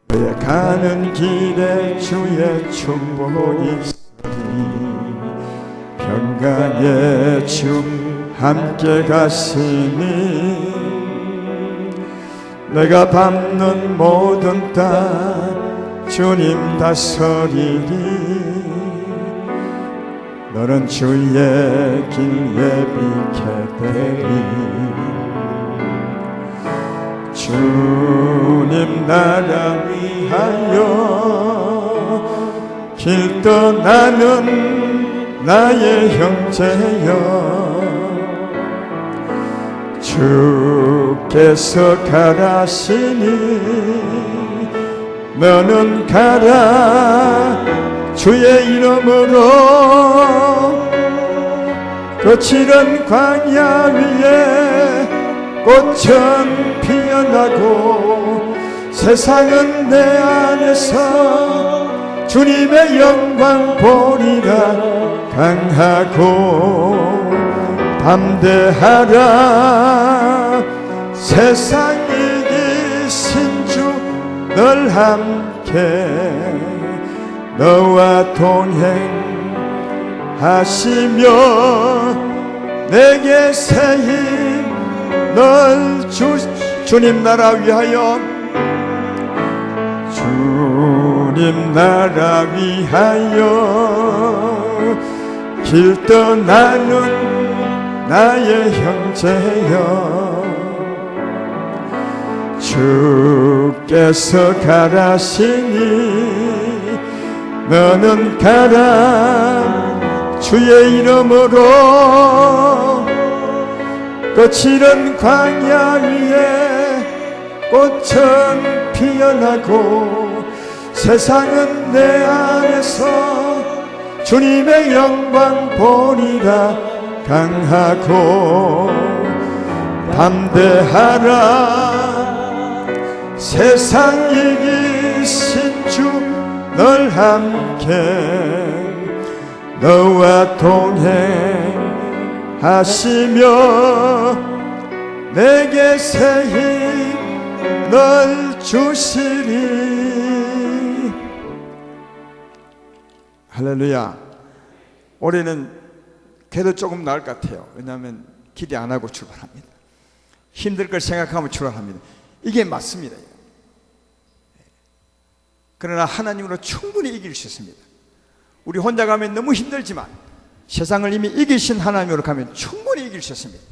Speaker 3: 너의 가는 길에 주의 축복이 있으리. 평강의 주 함께 가시니 내가 밟는 모든 땅 주님 다스리리. 너는 주의 길 예비케 되리. 주님 나라 위하여 길 떠나는 나의 형제여, 주께서 가라시니 너는 가라. 주의 이름으로 거칠은 광야 위에 꽃은 피어나고 세상은 내 안에서 주님의 영광 보리라. 강하고 담대하라. 세상 이기신 주 널 함께 너와 동행하시며 내게 새 힘 널 주님 나라 위하여, 주님 나라 위하여 길 떠나는 나의 형제여, 주께서 가라시니 너는 가라. 주의 이름으로 거칠은 광야 위에 꽃은 피어나고 세상은 내 안에서 주님의 영광 보리라. 강하고 담대하라. 세상 이기신 주 널 함께 너와 동행하시며 내게 새 힘 널 주시리. 할렐루야. 올해는 그래도 조금 나을 것 같아요. 왜냐하면 기대 안 하고 출발합니다. 힘들 걸 생각하면 출발합니다. 이게 맞습니다. 그러나 하나님으로 충분히 이길 수 있습니다. 우리 혼자 가면 너무 힘들지만 세상을 이미 이기신 하나님으로 가면 충분히 이길 수 있습니다.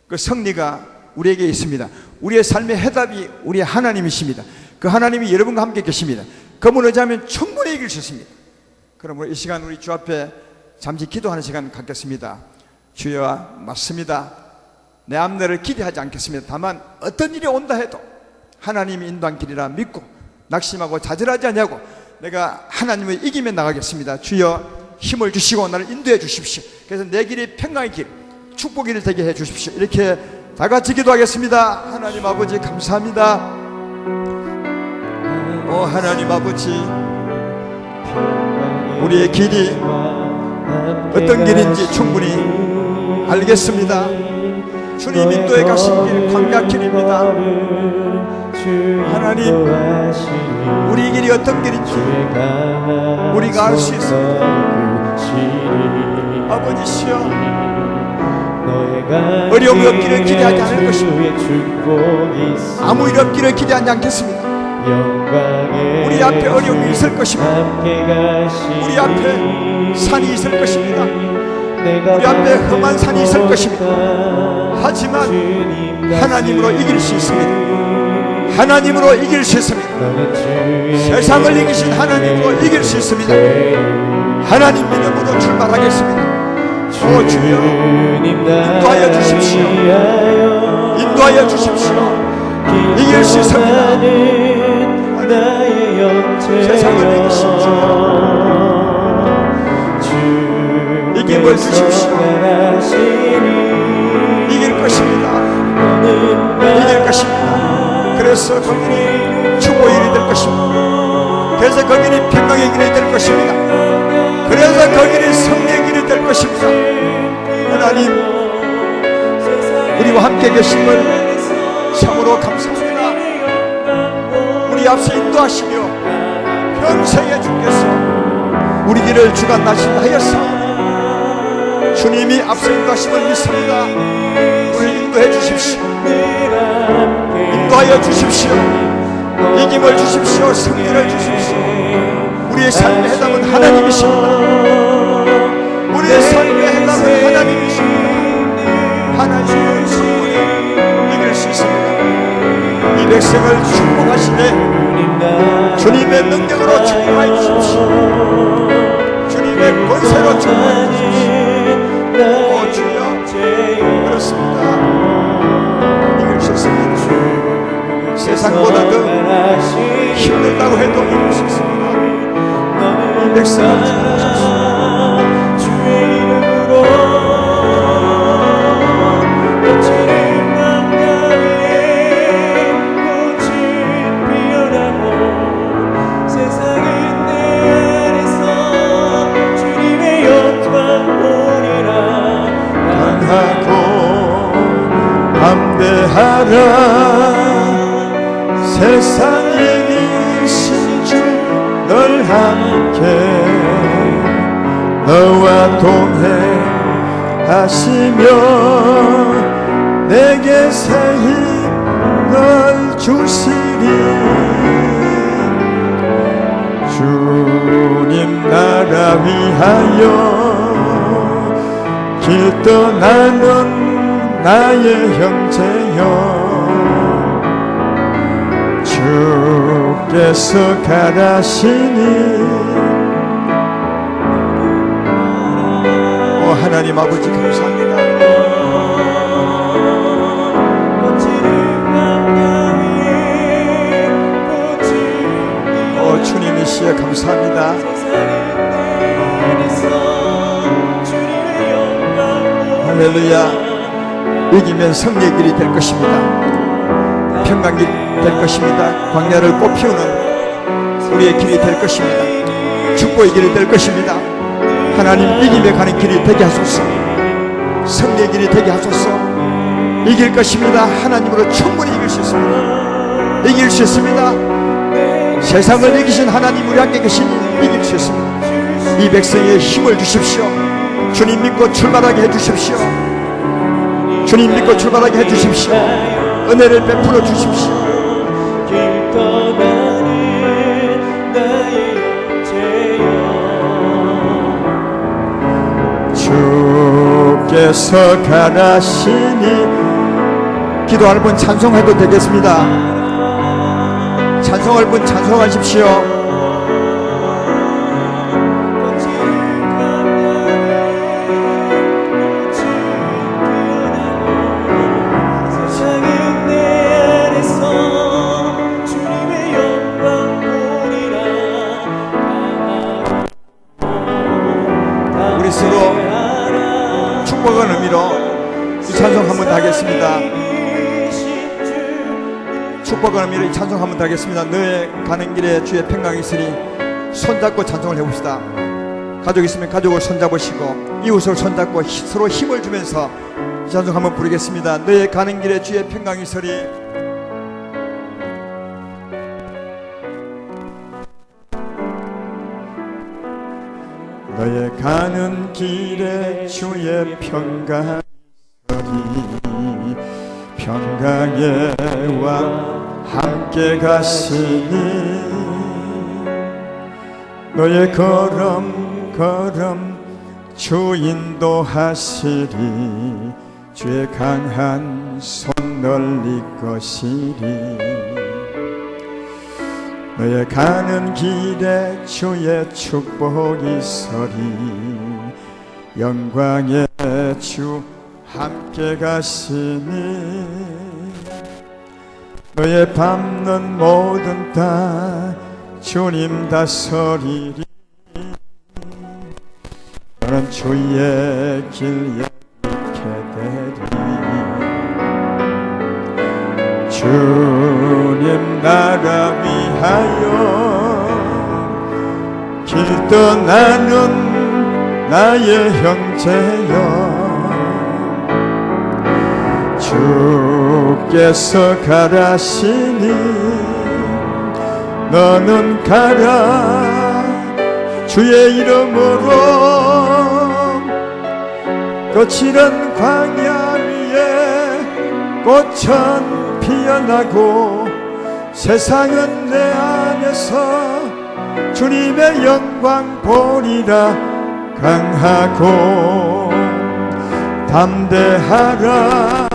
Speaker 3: 그 승리가 우리에게 있습니다. 우리의 삶의 해답이 우리 하나님이십니다. 그 하나님이 여러분과 함께 계십니다. 그분을 의지하면 충분히 이길 수 있습니다. 그러므로 이 시간 우리 주 앞에 잠시 기도하는 시간 갖겠습니다. 주여, 맞습니다. 내 앞날을 기대하지 않겠습니다. 다만 어떤 일이 온다 해도 하나님이 인도한 길이라 믿고 낙심하고 좌절하지 않냐고 내가 하나님을 이기며 나가겠습니다. 주여, 힘을 주시고 나를 인도해 주십시오. 그래서 내 길이 평강의 길, 축복의 길 되게 해 주십시오. 이렇게 다 같이 기도하겠습니다. 하나님 아버지 감사합니다. 오 하나님 아버지, 우리의 길이 어떤 길인지 충분히 알겠습니다. 주님 인도에 가신 길 광야 길입니다. 하나님, 우리 길이 어떤 길인지 우리가 알 수 있습니다. 아버지시여, 어려움이 없기를 기대하지 않을 것입니다. 아무 일 없기를 기대하지 않겠습니다. 우리 앞에 어려움이 있을 것입니다. 우리 앞에 산이 있을 것입니다. 우리 앞에 험한 산이 있을 것입니다. 하지만 하나님으로 이길 수 있습니다. 하나님으로 이길 수 있습니다. 세상을 이기신 하나님으로 이길 수 있습니다. 하나님 믿음으로 출발하겠습니다. 오 주여 인도하여 주십시오. 인도하여 주십시오. 이길 수 있습니다. 세상을 이기신 주 이김을 주십시오. 이길 것입니다. 이길 것입니다. 그래서 거기는 축복의 길이 될 것입니다. 그래서 거기는 평강의 길이 될 것입니다. 그래서 거기는 성리의 길이 될 것입니다. 하나님 우리와 함께 계심을 참으로 감사합니다. 우리 앞서 인도하시며 평생에 주께서 우리 길을 주관하신다하였사 주님이 앞서 인도하심을 믿습니다. 우리를 인도해 주십시오. 인도하여 주십시오. 이김을 주십시오. 승리를 주십시오. 우리의 삶의 해답은 하나님이십니다. 우리의 삶의 해답은 하나님이십니다. 하나님은 충분히 이길 수 있습니다. 이 백성을 축복하시되 주님의 능력으로 축복하여 주십시오. 주님의 권세로 축복하여 주십시오. 오 주여 그렇습니다. 이길 수 있습니다. 세상보다 더 힘들다고 해도 이길 수 있습니다. 이 백성을 축복하십시오. 세상에 계신 주 널 함께 너와 동행하시며 내게 새 힘을 주시리 주님 나라 위하여 길 떠나는 나의 형제여 주께서 가라시니 오 하나님 아버지 감사합니다. 오 주님이시여 감사합니다. 할렐루야. 이기면 승리의 길이 될 것입니다. 평강이 될 것입니다. 광야를 꽃피우는 우리의 길이 될 것입니다. 축복의 길이 될 것입니다. 하나님 이김에 가는 길이 되게 하소서. 승리의 길이 되게 하소서. 이길 것입니다. 하나님으로 충분히 이길 수 있습니다. 이길 수 있습니다. 세상을 이기신 하나님 우리 함께 계시니 이길 수 있습니다. 이 백성의 힘을 주십시오. 주님 믿고 출발하게 해주십시오. 주님 믿고 출발하게 해주십시오. 은혜를 베풀어 주십시오. 주께서 가라시니 기도할 분 찬송해도 되겠습니다. 찬송할 분 찬송하십시오. 축복의 의미로 이 찬송 한번 더 하겠습니다. 축복의 의미로 이 찬송 한번 더 하겠습니다. 너의 가는 길에 주의 평강이 있으니 손잡고 찬송을 해봅시다. 가족 있으면 가족을 손잡으시고 이웃을 손잡고 서로 힘을 주면서 이 찬송 한번 부르겠습니다. 너의 가는 길에 주의 평강이 있으니 너의 가는 길에 주의 평강이 평강의 왕 함께 가시니 너의 걸음 주 인도하시리 주의 강한 손 널 이끄시리 너의 가는 길에 주의 축복이 서리 영광의 주 함께 가시니 너의 밟는 모든 땅 주님 다스리리. 너는 주의 길 예비케 되리. 주님 나라 위하여 길 떠나는 나의 형제여, 주께서 가라시니 너는 가라. 주의 이름으로 거칠은 광야 위에 꽃은 피어나고 세상은 내 안에서 주님의 영광 보리라. 강하고 담대하라.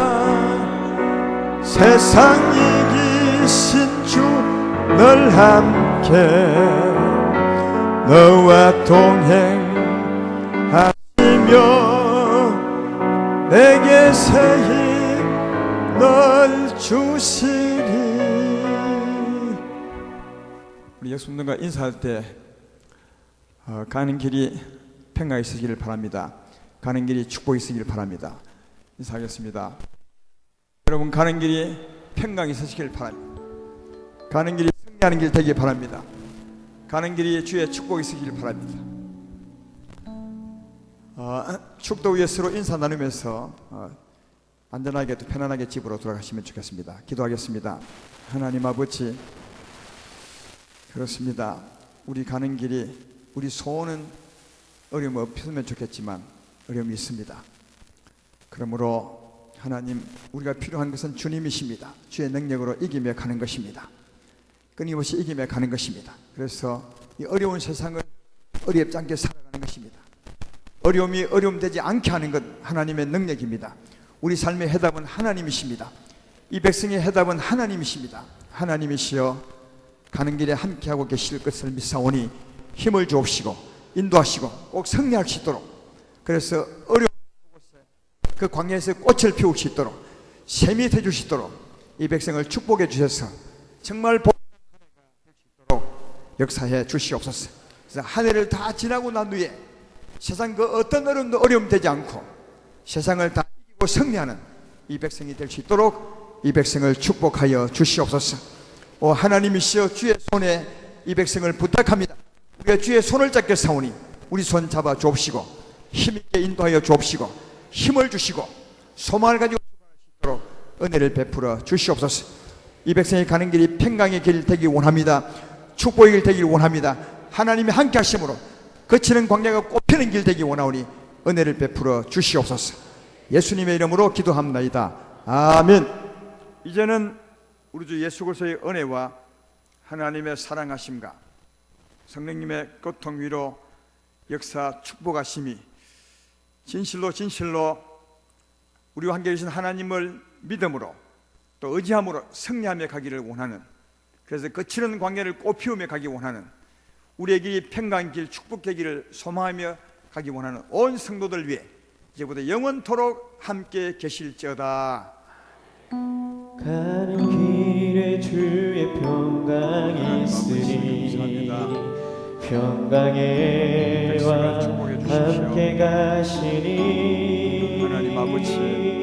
Speaker 3: 세상 이기신 주 늘 함께 너와 동행하시며 내게 새 힘 널 주시리. 우리 예수님과 인사할 때 가는 길이 평강 있으시기를 바랍니다. 가는 길이 축복 있으시기를 바랍니다. 인사하겠습니다. 여러분, 가는 길이 평강 있으시기를 바랍니다. 가는 길이 승리하는 길 되길 바랍니다. 가는 길이 주의 축복 있으시기를 바랍니다. 축도 위에 서로 인사 나누면서 안전하게 또 편안하게 집으로 돌아가시면 좋겠습니다. 기도하겠습니다. 하나님 아버지, 그렇습니다. 우리 가는 길이, 우리 소원은 어려움 없으면 좋겠지만 어려움이 있습니다. 그러므로 하나님, 우리가 필요한 것은 주님이십니다. 주의 능력으로 이기며 가는 것입니다. 끊임없이 이기며 가는 것입니다. 그래서 이 어려운 세상을 어렵지 않게 살아가는 것입니다. 어려움이 어려움되지 않게 하는 것 하나님의 능력입니다. 우리 삶의 해답은 하나님이십니다. 이 백성의 해답은 하나님이십니다. 하나님이시여 가는 길에 함께하고 계실 것을 믿사오니 힘을 주옵시고 인도하시고 꼭 승리할 수 있도록, 그래서 어려운 곳에 그 광야에서 꽃을 피울 수 있도록, 샘이 되줄 수 있도록 이 백성을 축복해 주셔서 정말 복된 한 해가 될 수 있도록 역사해 주시옵소서. 그래서 한 해를 다 지나고 난 후에 세상 그 어떤 어려움도 어려움 되지 않고 세상을 다 이기고 승리하는 이 백성이 될 수 있도록 이 백성을 축복하여 주시옵소서. 오 하나님이시여, 주의 손에 이 백성을 부탁합니다. 우리가 주의 손을 잡게 사오니 우리 손 잡아 주옵시고 힘있게 인도하여 주옵시고 힘을 주시고 소망을 가지고 출발할 수 있도록 은혜를 베풀어 주시옵소서. 이 백성이 가는 길이 평강의 길 되기 원합니다. 축복의 길 되기를 원합니다. 하나님이 함께 하심으로 거치는 광야가 꽃피는 길 되기 원하오니 은혜를 베풀어 주시옵소서. 예수님의 이름으로 기도합나이다. 아멘. 이제는 우리 주 예수 그리스도의 은혜와 하나님의 사랑하심과 성령님의 고통 위로 역사 축복하심이 진실로 우리와 함께 계신 하나님을 믿음으로 또 의지함으로 승리하며 가기를 원하는, 그래서 거칠은 광야를 꽃피우며 가기 원하는, 우리의 길이 평강의 길, 축복의 길을 소망하며 가기 원하는 온 성도들 위해 이제부터 영원토록 함께 계실지어다.
Speaker 4: 가는 길에 주의 평강이 있으니 평강의 왕 함께 가시니
Speaker 3: 하나님 아버지,